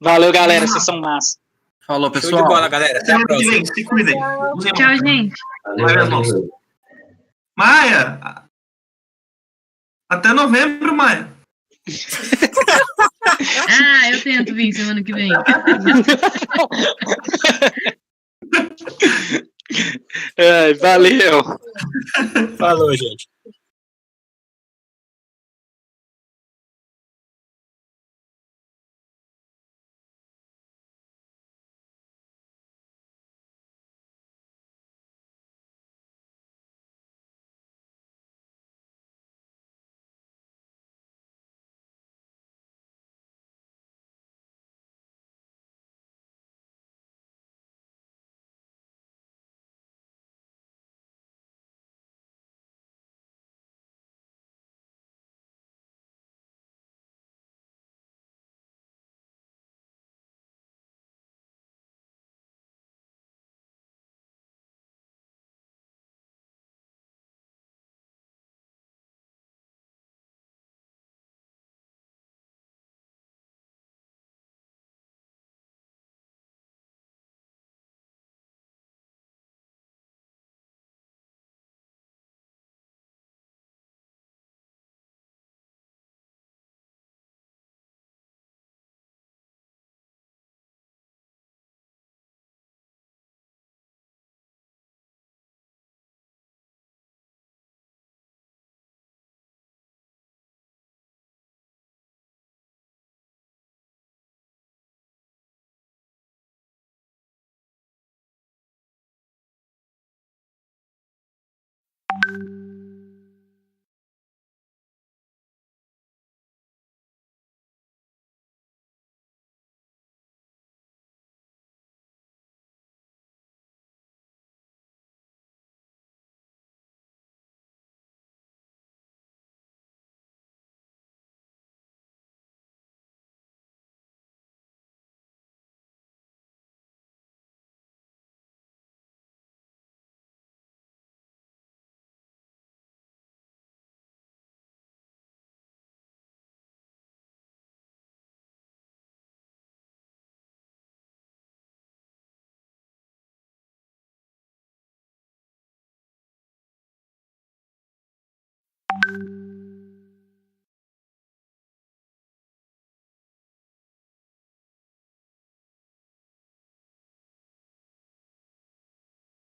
Valeu, galera. Vocês são massa. Falou, Show pessoal. de bola, galera. Até a Semana que próxima. vem, se cuidem. Usem Tchau, máscara. gente. Valeu. Maia! Até novembro, Maia. Ah, eu tento vir semana que vem. Valeu. Falou, gente.